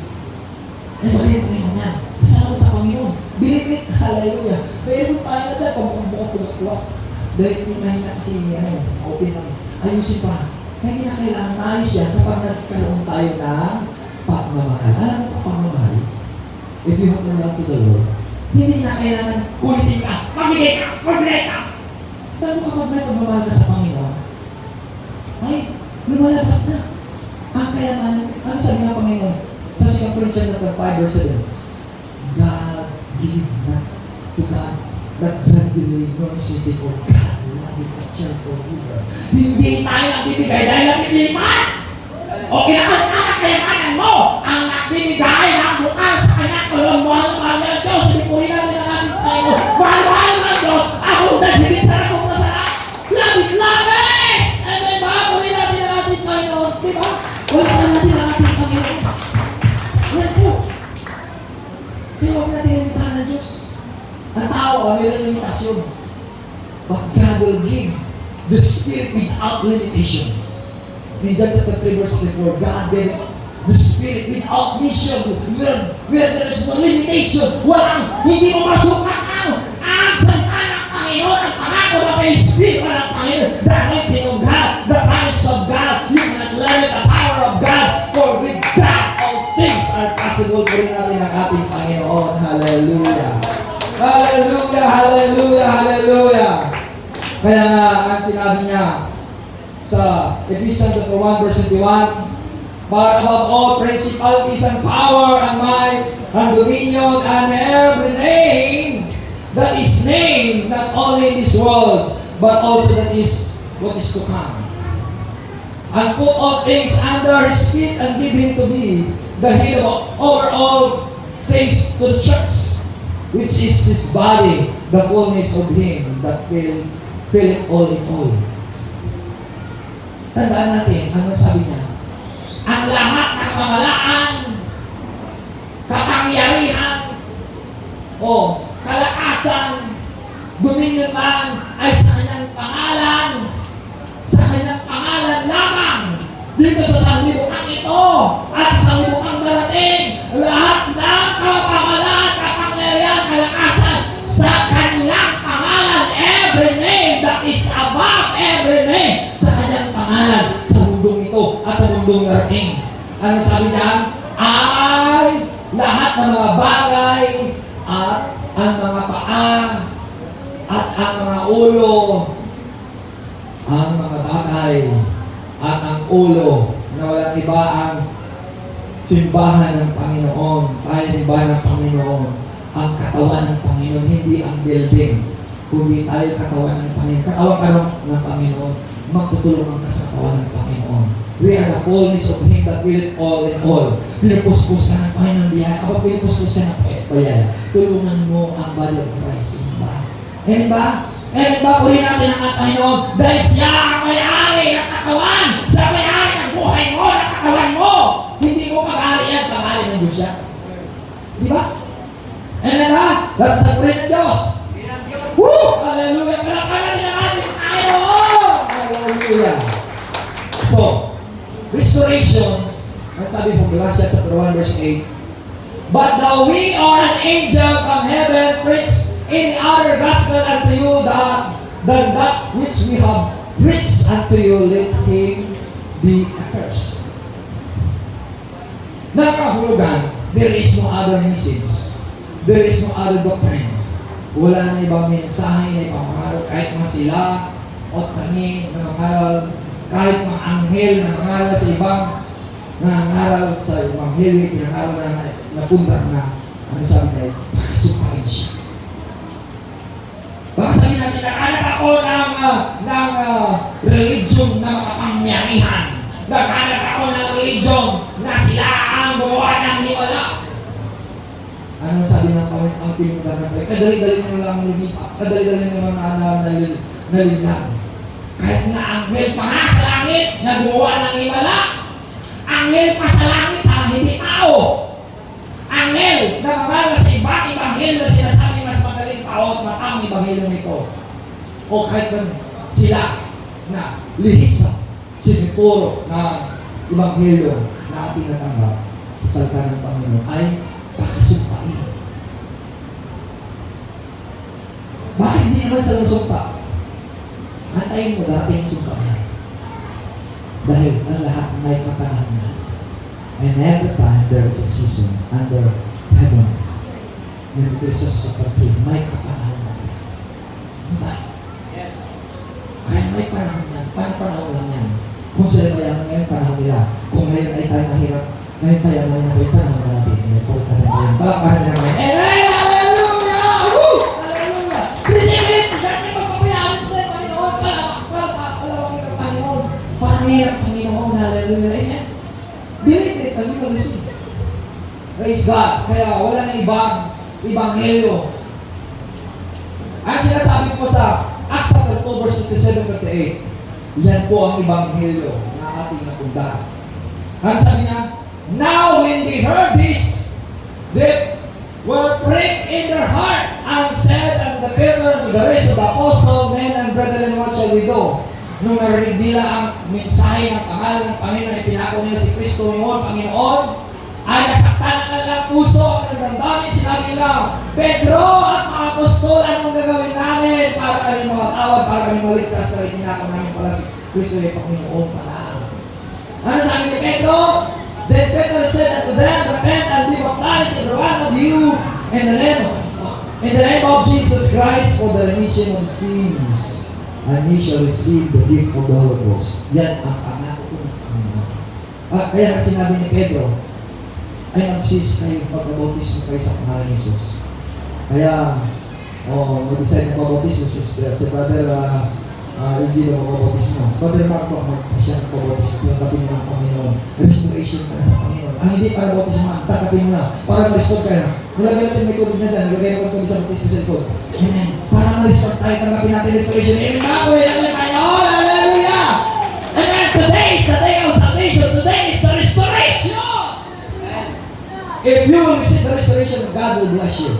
Ay, bagay ang Panginoon yan. Salamat sa Panginoon. Believe it. Hallelujah. Mayroon tayo na dahil pagbuka-buka-buka. Dahil hindi mahina kasi open lang. Ayusin pa. Kaya kinakailangan maayos yan kapag nagkaroon tayo ng pagmamahal. Alam mo pa pagmamahal? If you have no love to the Lord, hindi na kailangan kulitin ka, mamigay ka, magbigay ka. Paano kapag may pagmamahal ka sa Panginoon? Ay, lumalabas na. Ang kayamanan, ano sabi ng Panginoon? Sa 2 Corinthians 5 verse 7, God give not to God, not gradually nor simply for God. Hindi tayo nagbibigay dahil nagbibigay. O kailangan ka na kayamanan mo ang nagbibigay ng bukal sa kanya. Kung mahal ng Diyos, pinipuri natin ang ating Panginoon. Mahal ng Diyos, ako nagbibigay sa ratong na sarap. Labis! Amen ba? Puri natin ang ating Panginoon. Diba? Wala na natin ang ating Panginoon. Yan po. Kaya huwag natin limitahan ng Diyos. Ang tao, mayroon limitasyon. But God will give the Spirit without limitation. In John chapter 3 verse 24, God gave the Spirit without mission, where there is no limitation. Walang, hindi mo masukat ang salita ng Panginoon, ang pangako na may Spirit ng Panginoon, the anointing of God, the promise of God. You cannot limit the power of God, for with God all things are possible. Puri natin ang ating Panginoon. Hallelujah. Hallelujah, hallelujah, hallelujah. Kaya nga, ang sinabi niya sa Ephesians 1 verse 21, but above all principalities and power and might and dominion and every name that is named, not only in this world, but also that is what is to come. And put all things under His feet and give Him to be the head over all things to the church, which is His body, the fullness of Him that fill it all in all. Tandaan natin, ano sabi niya? Ang lahat ng pamahalaan, kapangyarihan, o kalakasan, dominion man, ay sa kanyang pangalan. Sa kanyang pangalan lamang. Dito sa sanglibutan ito, at sa sanglibutan darating, lahat ng kapamahalaan, kapangyarihan, kalakasan, sa kanyang pangalan, every name that is above every name, sa kanyang pangalan, sa mundong ito at sa mundong darating. Ano sabi niya? Ay lahat ng mga bagay at ang mga paa at ang mga ulo, ang mga bagay at ang ulo na walang iba ang simbahan ng Panginoon, tayo simbahan ng Panginoon, ang katawan ng Panginoon, hindi ang building, kundi tayo katawan ng Panginoon. Katawan ka ng Panginoon, magtutulungan ka sa katawan ng Panginoon. We are the fullness of Him that will all in all. Pinapuspos ka ng Panginoon diyan. Kapag pinapuspos ka ng Panginoon, tulungan mo ang body of Christ. Diba? Amen ba? Amen ba? Puri natin ang Panginoon dahil siya ang may-ari ng katawan. Siya ang may-ari ng buhay mo, ng katawan mo. Hindi mo pag-ari yan, pag-ari ng Diyos siya. Diba? Amen ba? Dapat sa puri ng Diyos. Woo! Hallelujah! Palapalan din ang ating Panginoon! Hallelujah! So, restoration, ang sabi po, Galatians chapter 1 verse 8, but though we are an angel from heaven, preach any other gospel unto you than that which we have preached unto you, let him be accursed. Nakahulugan, there is no other message. There is no other doctrine. Wala na ibang mensahe na ipangaral kahit mga sila o kami na mangaral kahit mga anghel na nangaral sa ibang nangaral sa Ebanghelyo, pinangaral na napunta na, ano sabi tayo, pakasupain siya. Baka sabihin natin, naghanap ako ng religion na makapangyarihan. Naghanap ako ng religion na sila ang gumawa ng himala. Ano sabi ng Panginoon ang pinuntan na kayo? Kadali-dali nyo lang lumipat. Kadali-dali nyo lang nalilang. Kahit nga anghel pa nga sa langit na gumawa ng himala. Anghel pa sa langit hindi tao. Anghel na mamala sa ibang ibanghel na sinasabi mas magaling tao at matang ibanghel nito. O kahit ba sila na lihis sa sinituro ng ibanghelo na ating natanggap sa salita ng Panginoon ay pakasumpain. Bakit hindi naman sa sumpa? Antayin mo dati yung sumpahan. Dahil ang lahat may kapanahon. And every time there is a season under heaven. When it is a superfluid, may kapanahon. Diba? Kaya may panahon yan. Panahon lang yan. Kung sila mayaman ngayon, panahon nila. Kung ngayon ay tayo mahirap, ngayon tayo mahirap, may panahon na natin. May pulit na tayo. Palakpahan na naman. Amen! Hallelujah! Woo! Hallelujah! Receive it! Dati magpapayaman sa tayo, Panginoon. Palawangin ang Panginoon. Panginoon ang Panginoon. Hallelujah! Amen! Believe it, and you will receive. Praise God. Kaya wala na ibanghelyo. Ang sinasabi ko sa Acts chapter 2 verse 67-38, yan po ang ibanghelyo na ating napunta. Ang sabi niya, now when they heard this, they were pricked in their heart and said unto the Peter and the rest of the apostles, men and brethren, what shall we do? Nung narinig nila ang mensahe ng pangalan ng Panginoon na ipinako nila si Kristo ngayon, Panginoon, ay nasaktan ang kanilang puso at nagdamdamin, sinabi nila, Pedro at mga apostol, anong gagawin namin para kami makatawad, para kami maligtas, dahil pinako namin pala si Kristo ay Panginoon pala. Ano sabi ni Pedro? Then Peter said unto them, repent and be baptized every one of you in the name of Jesus Christ for the remission of sins. And ye shall receive the gift of the Holy Ghost. Yan ang pangako ng Panginoon. Kaya na sinabi ni Pedro, ay magsisi kayo, magbabautismo kayo sa pangalan ni Jesus. Kaya, mag-decide na magbabautismo si Brother Eugene na magbabautismo. Si Brother Marco, siya na magbabautismo. Tinatapin mo ng Panginoon. Restoration ka na sa Panginoon. Hindi para bautismo, tatapin mo na. Para ma-restore ka na. Nilagay natin may COVID na dyan. Nilagay natin kami sa bautismo sa likod. Amen. Para ma-restore tayo, tanggapin natin restoration. Amen. Ako, ilan lang kayo. Hallelujah! Amen. Today is the day of salvation. Today is the restoration. If you will receive the restoration of God, will bless you.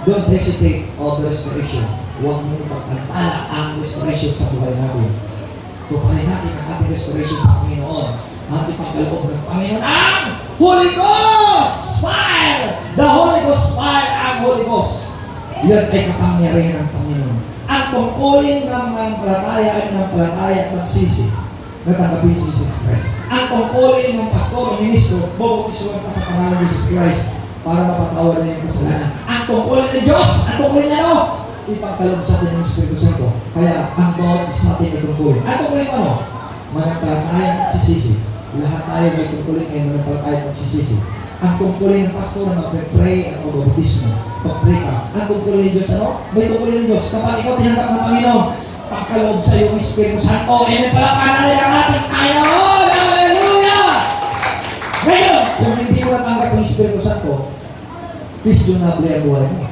Don't hesitate of the restoration. Huwag mo ipagkantala ang restoration sa buhay natin. Tuparin natin ang ating restoration sa Panginoon. Ating pagkaloob ng Panginoon ang Holy Ghost fire! The Holy Ghost fire ang Holy Ghost. Yan ay kapangyarihan ng Panginoon. Ang tungkulin ng palataya ay ng palataya at nagsisi na tanggapin si Jesus Christ. Ang tungkulin ng pastor o ministro, bubukisuan ka sa pangalan ni Jesus Christ para mapatawad niya yung kasalanan. Ang tungkulin ng Diyos, ang tungkulin niya ano? Ipagkaloob sa atin ng Espiritu Santo. Kaya ang bawat isa natin ay tungkulin. Ang tungkulin ano? Manampalataya at sisisi. Lahat tayo may tungkulin ngayon manampalataya at sisisi. Ang tungkulin ng pastor na mag-pray at mag-bautismo. Pag-pray ka. Ang tungkulin ng Diyos ano? May tungkulin ng Diyos. Kapag ikaw tinanggap ng Panginoon, pagkaloob sa iyo ng Espiritu Santo, may palapanan nila ang ating Panginoon. Hallelujah! Ngayon, kung hindi mo natanggap ng Espiritu Santo, please do not play ang buhay mo.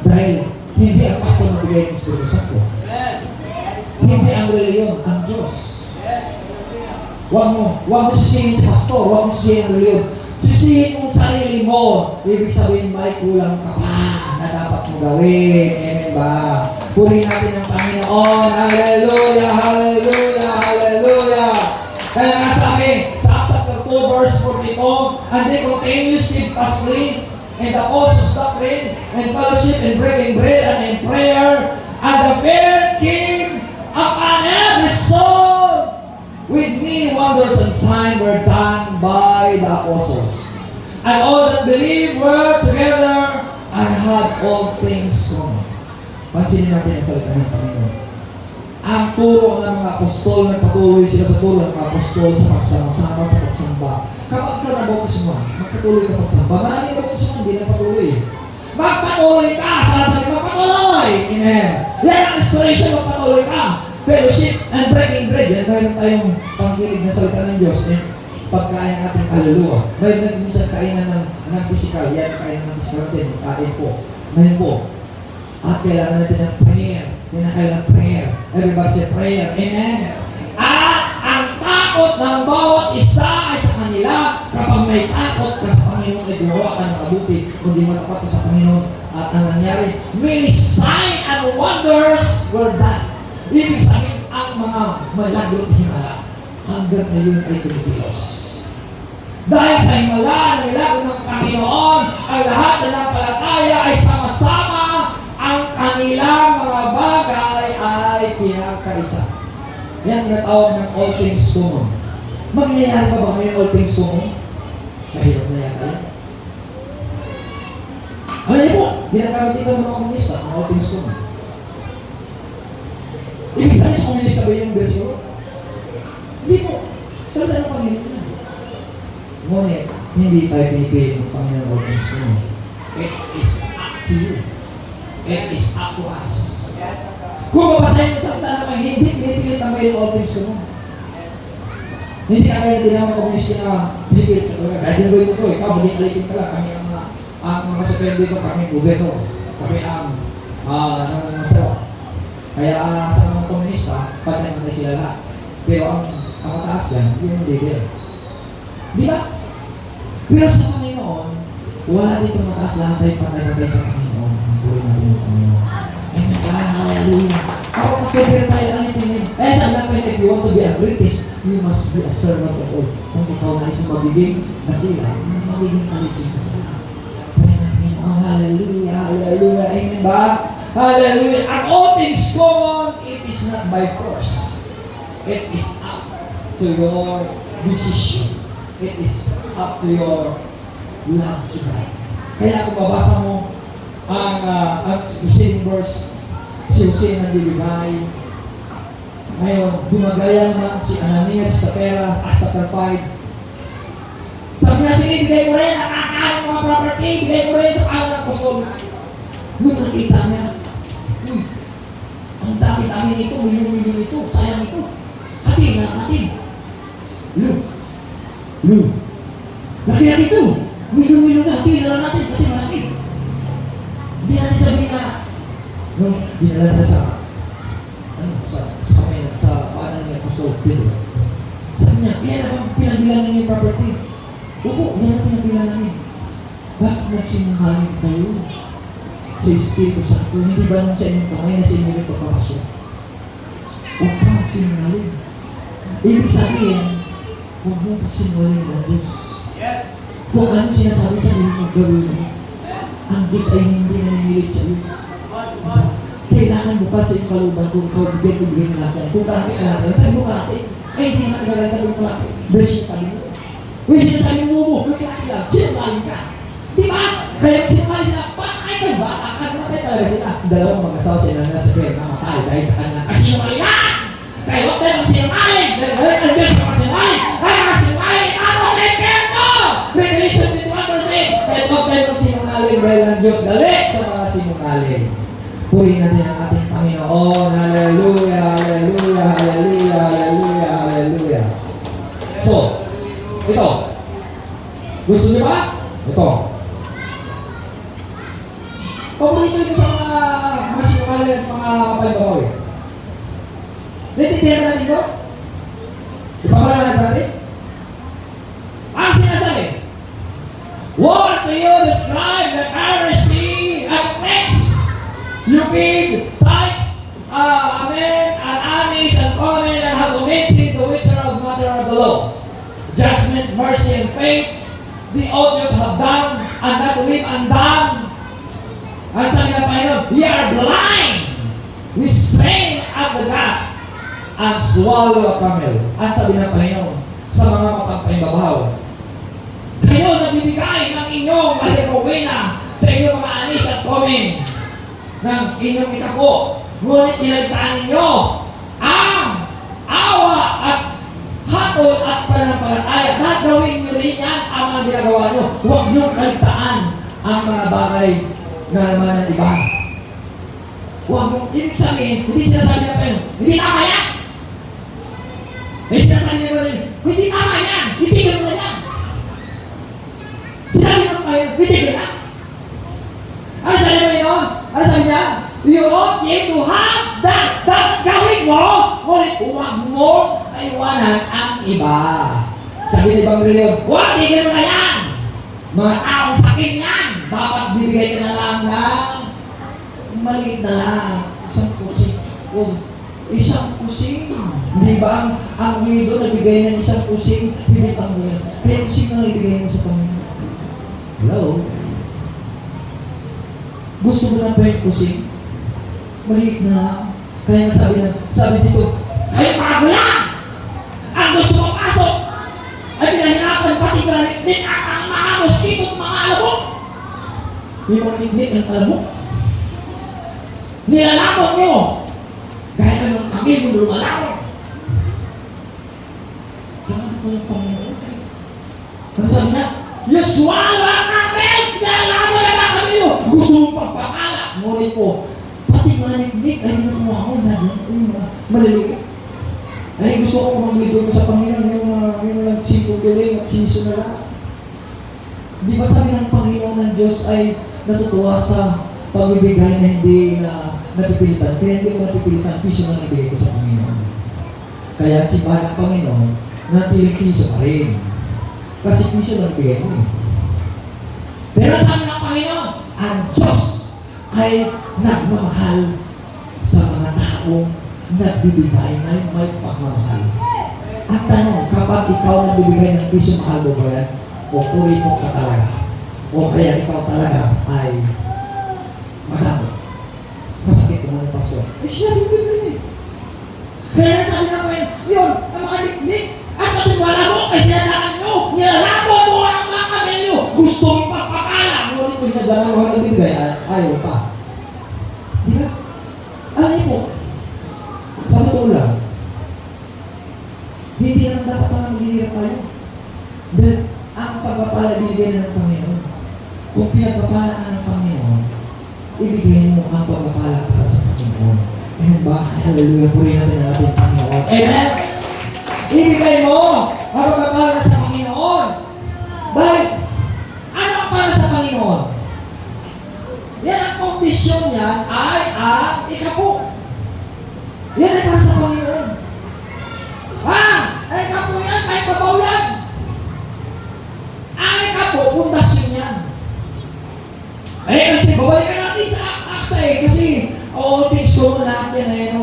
Dahil hindi ang pastor magbigay ng Espiritu Santo. Hindi ang reliyon, ang Diyos. Huwag mo sisihin sa pastor, huwag mo sisihin ang reliyon. Sisihin mo sarili mo. Ibig sabihin, may kulang ka pa na dapat mo gawin. Amen ba? Purihin natin ang Panginoon. Hallelujah, hallelujah, hallelujah. Kaya nga sabi, sa Acts chapter 2, verse 42, and they continue steadfastly in the apostles' doctrine, and fellowship, and breaking bread, and in prayer, and the fear came upon every soul. With many wonders and signs were done by the apostles. And all that believed were together and had all things common. Pansinin natin ang salita ng Panginoon. Ang turo ng mga apostol, nagpatuloy sila sa turo ng mga apostol sa pagsama-sama sa pagsamba. Kapag ka nabautismo, magpatuloy ka pagsamba. Maraming nabautismo, hindi na patuloy. Magpatuloy ka! Sa lahat ng magpatuloy! Amen! Yan ang inspiration, magpatuloy ka! Fellowship and breaking bread. Yan, mayroon tayong pangikilig na salita ng Diyos. Pagkain ng ating kaluluwa. Mayroon minsan kainan ng physical. Yan, kainan ng physical natin. Kain po. Ngayon po. At kailangan natin ng prayer. Kailangan prayer. Everybody say prayer. Amen? At ang takot ng bawat isa ay sa kanila. Kapag may takot ka sa Panginoon, ay gumawa ka ng mabuti. Kung di matapat ka sa Panginoon, at ang nangyari, many signs and wonders were done. Ibig sabihin, ang mga malagro at himala, hanggang ngayon ay tumikilos. Dahil sa himala ng milagro ng Panginoon, ang lahat ng nampalataya ay sama-sama, ang kanilang mga bagay ay pinagkaisa. Yan tinatawag ng all things common. Mangyayari pa ba ngayon all things common? Mahirap na yata yan. Ano yun po? Ginagamit ito ng mga komunista, ang all things common. Ibig sabihin sa komunista ba yung versiyon? Hindi po. Sabi tayo ng Panginoon na. Ngunit, hindi tayo pinipili ng Panginoon all things common. It is up to you. It is up to us. Kung mabasahin mo sa salita naman, hindi pinipilit ang mayroong all things common. Hindi ka kaya din naman komunista na pinipilit ka talaga. Dahil gawin mo ito, ikaw, mali-alipin ka lang. Kami ang mga superbi ko, kami gobyerno. Kami ang masarap. Kaya sa mga komunista, patay naman sila lahat. Pero ang mataas yan, yun yung leader. Di ba? Pero sa Panginoon, wala dito mataas lahat ay patay-patay sa Panginoon. Ang buhay natin yung Panginoon. Amen. Hallelujah. Ako super tayo alipin. Eh, sabi na if you want to be a British, you must be a servant of all. Kung ikaw na isang mabiging nakila, magiging alipin ka sa lahat. Pray natin, oh, hallelujah, hallelujah. Amen ba? Hallelujah. Ang all things common, it is not by force. It is up to your decision. It is up to your love to God. Kaya kung babasa mo ang same verse, si Jose nagbibigay. Ngayon, dumagaya naman si Ananias sa pera, chapter 5. Sabi niya, sige, bigay ko rin, nakakain mga property, bigay ko rin sa pangalan ng apostol. Nung nakita niya, uy, ang dami-dami nito, milyon-milyon nito, sayang ito. Atin na, atin. Laki na dito. Milyon-milyon na, atin na natin kasi malaki. Hindi natin sabihin na, nung dinala na sa paanan ng Apostol Pedro. Sabi niya, yan ang pinagbilan ng yung property. Opo, yan ang pinagbilan namin. Bakit nagsinungaling kayo sa Espiritu Santo? Hindi ba nung sa inyong kamay na sa inyong ipapapasok? Huwag ka magsinungaling. Ibig sabihin, huwag mo magsinungaling ng Diyos. Kung ano sinasabi sa iyo mo gawin mo, ang Diyos ay hindi naninilit sa iyo. Kailangan mo pa sa iyong kaluban kung ikaw bigyan mo natin. Kung kalaki ka natin, sabi mo kalaki. Ay, hindi naman nagaganda kung kalaki. Dahil sinasabi mo. Kung sinasabi mo, may kalaki lang, sinungaling ka. Di ba? Kaya sinungaling sila, ay ka bata ka, namatay talaga sila. Dalawang mag-asawa sila na sa pera namatay dahil sa kanya. Kasi sinungalingan! Kaya huwag tayo magsinungaling! Dahil ang Diyos ka magsinungaling! Ay, magsinungaling! Ako sa impyerno! Revelation 21:8. Kaya huwag tayo magsinungaling dahil ang Diyos galit sa mga sinungaling. Purihin natin ang ating Panginoon. Hallelujah, hallelujah, hallelujah, hallelujah, hallelujah. So, ito. Gusto niyo ba? Ito. Paborito ito sa mga sinungaling at mga kapay-babawi. Naintindihan na dito? Ipapalaman natin? Ang sinasabi, woe to you, the scribe, the Pharisee, and priests, you big tithes, and anise, and cumin, and have omitted the literal matter of the law. Judgment, mercy, and faith, the ought you to have done, and not to leave undone. Ang sabi ng Panginoon, ye are blind, we strain at the grass, and swallow a camel. Ang sabi ng Panginoon, sa mga mapagpaimbabaw, kayo nagbibigay ng inyong mahirowena sa inyong mga anis at cumin ng inyong itapo. Ngunit nilagtaan ninyo pananampalataya. Gagawin nyo rin yan ang mga ginagawa nyo. Huwag nyo kaligtaan ang mga bagay na naman ng iba. Huwag nyo, ibig sabihin, hindi sinasabi na kayo, hindi tama yan! May sinasabi na rin, hindi tama yan! Itigil mo na yan! Sinabi na kayo, itigil na! Ano sabi mo yun? Ano sabi niya? You ought ye to have that. Dapat gawin mo. Ngunit huwag mo iwanan ang iba. Sabi ni Bang Rilio, huwag, tigil mo na yan. Mga taong sakin yan. Dapat bibigay ka na lang ng maliit na lang. Isang kusing. Isang kusing. Di ba? Ang umido nagbigay ng isang kusing, pinipang mo yan. Kaya kusing na nagbigay mo sa Panginoon. Hello? Gusto mo na ba yung kusing? Maliit na lang. Kaya sabi dito, kayo mga bulan! Ang gusto mong pasok ay pinahirapan pati pinaniknik at ang mga mosquito at mga alabok. Yung mga niknik ang alabok. Nilalapon nyo. Gaya ka ng kami kung lumalapon. Kaya ko yung Panginoon. Ano sabi niya? You swallow a camel! Nilalapon na mga kami nyo! Gusto mong pagpapala. Ngunit po, pati mga niknik ay nakuha ko na maliliit. Ay gusto ko mag-lead ko sa Panginoon yung nagsipo gawin at siso na lang. Di ba sabi ng Panginoon ng Diyos ay natutuwa sa pagbibigay na hindi na napipilitan. Kaya hindi ko napipilitan, piso na ibigay ko sa Panginoon. Kaya si ng Panginoon, natiling piso pa rin. Kasi piso na ibigay mo eh. Pero sabi ng Panginoon, ang Diyos ay nagmamahal sa mga taong nagbibigay na may pagmamahal. At tanong, kapag ikaw nagbibigay ng piso, mahal mo ba yan? O puri mo ka talaga? O kaya ikaw talaga ay madami? Masakit mo ng pastor. Eh siya bibigay. Kaya sabi na ko yun, ang mga niknik at patiwala mo kay sinadakan nyo, nilalapon mo ang mga kabelyo. Gusto mong pagpapala. Ngunit kung nagdala mo ang nagbibigay, ayaw pa. Di ba? Alam mo, sa totoo lang, hindi naman dapat naman maghihirap tayo. Dahil ang pagpapala binigay na ng Panginoon. Kung pinagpapala ka ng Panginoon, ibigay mo ang pagpapala para sa Panginoon. Amen ba? Hallelujah. Purihin natin ang ating Panginoon. Amen? Ibigay mo ang pagpapala sa Panginoon. Dahil, ano ang para sa Panginoon? Yan ang kondisyon niyan ay ang ikapo. Yan ay para sa Panginoon. Ay ikapo yan, may babaw yan. Ang ikapo, pundasyon yan. Kasi babalikan natin sa aksa kasi all things common lahat yan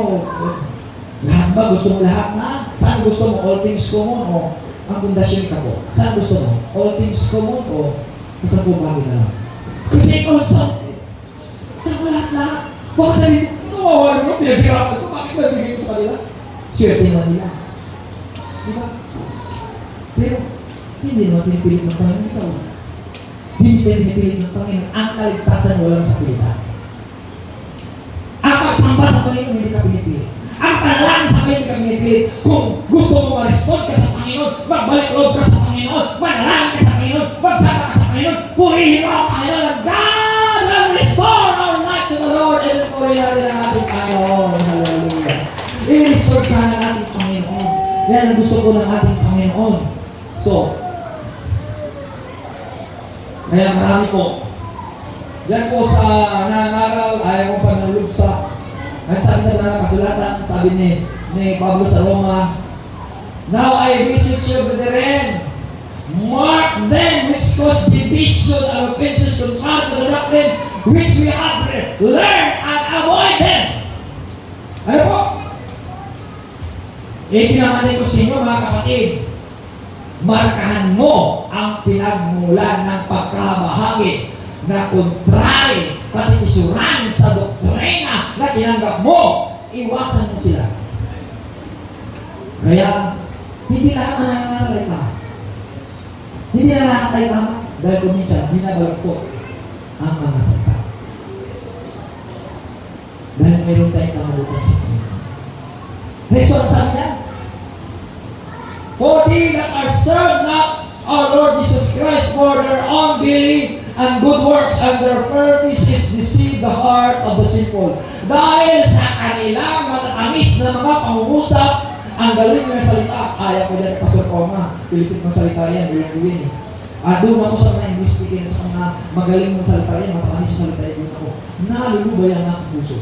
lahat ba? Gusto mo lahat na? Saan gusto mo? All things common o ang pundasyon ikapo? Saan gusto mo? All things common o sa pumagi na lang? Kasi ikaw sa lahat-lahat. Baka sabihin, nawawa naman, pinaghirapan ko, bakit ba bigay ko sa kanila? Swerte naman nila. Diba? Pero, hindi naman pinipilit ng Panginoon ikaw. Hindi tayo pinipilit ng Panginoon. Ang kaligtasan walang sakitan. Ang pagsamba sa Panginoon, hindi ka pinipilit. Ang panalangin sa Panginoon, hindi ka pinipilit. Kung gusto mo ma-respond ka sa Panginoon, magbalik loob ka sa Panginoon, manalangin ka sa Panginoon, magsama ka sa Panginoon, purihin mo ang Panginoon, and God will restore our life to the Lord, and purihin natin ang ating Panginoon. Hallelujah. I-restore ka ng ating Panginoon. Yan ang gusto ko ng ating Panginoon. So, kaya marami po. Yan po sa nangaral, ayaw ko pa ng lubsa. At sabi sa mga kasulatan, sabi ni Pablo sa Roma, now I visit you, brethren, mark them which cause division and offenses contrary to the doctrine which we have learned and avoid them. Ano po? Pinamanin ko sa inyo, mga kapatid, markahan mo ang pinagmulan ng pagkabahagi na kontrari patinisuran sa doktrina na tinanggap mo, iwasan mo sila. Kaya, hindi lahat na nangangaral ay tama. Hindi na lahat ay tama dahil kung minsan, binabalukot ang mga salita. Dahil mayroon tayong kamalutan sa Panginoon. So, ang sabi niya, For they that are served not our Lord Jesus Christ for their own belief and good works, and their purposes deceive the heart of the simple. Dahil sa kanilang matatamis na mga pangungusap, ang galing na salita. Ayaw ko dyan, Pastor Koma. Pilipit ng salita yan, bilang eh. Doon ako sa mga English speaking, sa mga magaling ng salita yan, matatamis sa salita yan, doon ako. Nalulubay ang aking puso.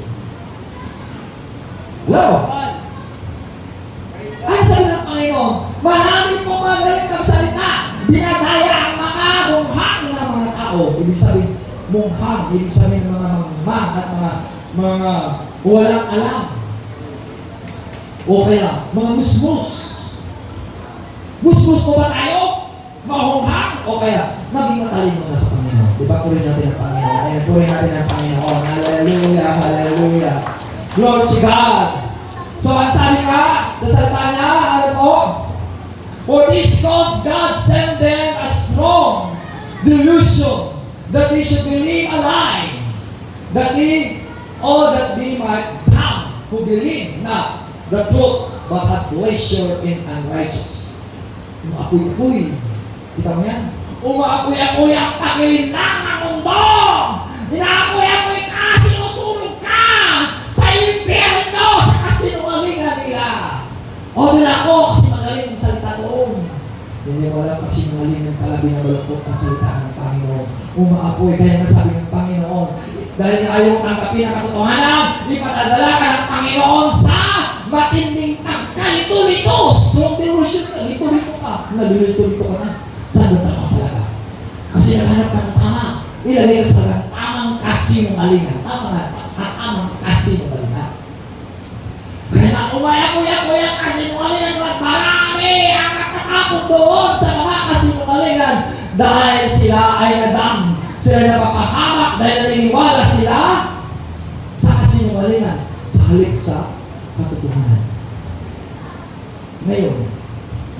Hello? Ay, sabi ng Panginoon, marami pong magaling ng salita. Dinadaya ang mga munghang na mga tao. Ibig sabihin, munghang, ibig sabihin mga mangmang at mga walang alam. O kaya, mga musmus. Musmus mo ba tayo? Mahunghang? O kaya, maging matalino na sa Panginoon. Diba, purin natin ang Panginoon. Ayan, purin natin ang Panginoon. Hallelujah, hallelujah. Glory to God. So, ang sabi nga, sa salita niya, ano po? For this cause God sent them a strong delusion that they should believe a lie, that they might doubt who believe not the truth, but have pleasure in unrighteous. Umaapoy-apoy. Kita mo yan? Umaapoy-apoy ang pagilintang ng mundo! Inaapoy-apoy ka! Sinusunog ka! Sa impyerno! Sa kasinungalingan nila! O din ako kasi magaling ang salita doon. Hindi mo alam kasi sinungalingan pala binabalukot ang salita ng Panginoon. Umaapoy, kaya nasabi ng Panginoon, dahil nga ayaw tanggapin ang katotohanan, ipadadala ka ng Panginoon sa matinding pagkalito-lito. Strong delusion ka, lito-lito ka. Nalilito-lito ka na. Saan ba tama talaga? Kasi naghanap ka ng tama. Ilagay ka sa tamang kasinungalingan. Tamang kasinungalingan. Kaya umaya-kuya-kuya ang kasinungalingan at marami ang nakatakot doon sa mga kasinungalingan dahil sila ay nadam. Sila ay napapahamak dahil naniniwala sila sa kasinungalingan sa halip sa katotohanan. Ngayon,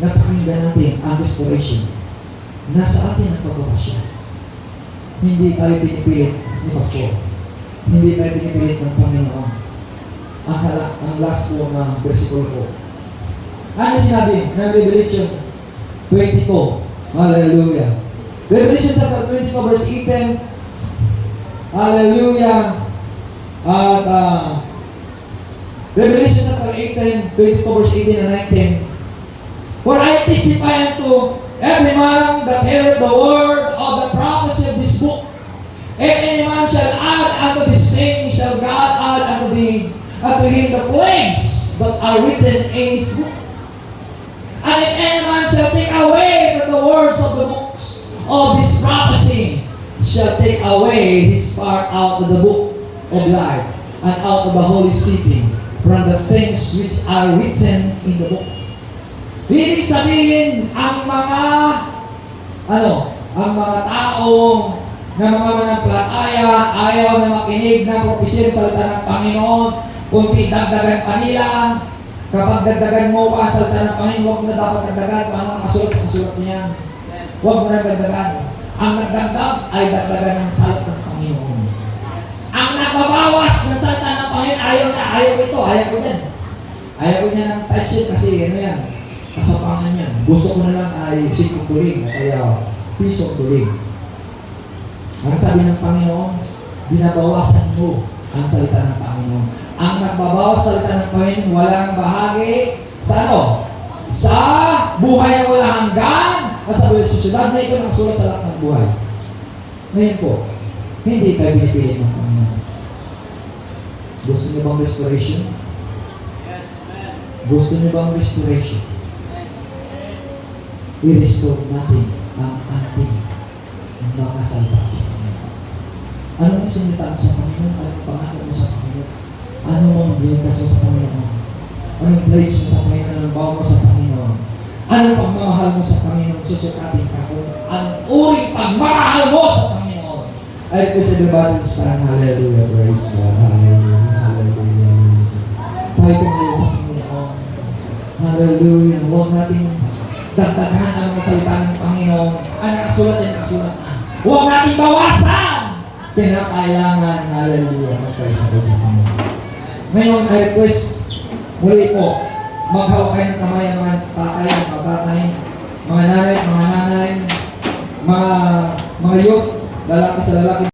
napakinggan natin ang restoration. Nasa atin ang pagbabasya. Hindi tayo pinipilit ni Pastor. Hindi tayo pinipilit ng Panginoon. Ang last po na versikulo ko. Ano sinabi ng Revelation 22? Hallelujah. Revelation chapter 22 verse 18. Hallelujah. At Revelation chapter 18, 22 verse 18 and 19. For I testify unto every man that heareth the word of the prophecy of this book. If any man shall add unto this thing, shall God add unto him the plagues that are written in this book. And if any man shall take away from the words of the books of this prophecy, shall take away his part out of the book of life and out of the holy city from the things which are written in the book. Ibig sabihin, ang mga taong na mga manampalataya ayaw na makinig ng propesya sa salita ng Panginoon, kundi dagdagan pa nila. Kapag dagdagan mo pa ang salita ng Panginoon, huwag mo na dapat dagdagan. Paano nakasulat niya? Huwag mo na dagdagan. Ang nagdagdag ay dagdagan ng salita ng Panginoon. Ang nagbabawas ng salita ng Panginoon, ayaw ko yan. Ayaw ko niya ng touch it kasi yan, kasapangan yan. Gusto ko na lang ay sikong turing, kaya pisong turing. Ang sabi ng Panginoon, binabawasan mo ang salita ng Panginoon. Ang nagbabawas sa salita ng Panginoon, walang bahagi sa sa buhay na walang hanggan, at sa buhay sa syudad na ito nagsulat sa lahat ng buhay. Ngayon po, hindi kayo pinipilit ng Panginoon. Gusto niyo bang restoration? Gusto niyo bang restoration? I-restore natin ang ating mga salita sa Panginoon. Anong isinita mo sa Panginoon? Anong pangako mo sa Panginoon? Anong binigkas mo sa Panginoon? Anong pledge mo sa Panginoon? Anong bawa mo sa Panginoon? Anong pagmamahal mo sa Panginoon? Susukatin ka kung anong uring pagmamahal mo sa Panginoon. I request everybody to stand. Hallelujah. Praise God. Hallelujah. Hallelujah. Tayo tumayo sa Panginoon. Hallelujah. Huwag natin dagdagan ang mga salita ng Panginoon. Ang nakasulat ay nakasulat na. Huwag natin bawasan. Kinakailangan. Hallelujah. Magkaisabay sa Panginoon. Ngayon, I request muli po Maghawak kayo ng kamay ang mga tatay, mga tatay, mga nanay, mga youth, lalaki sa lalaki.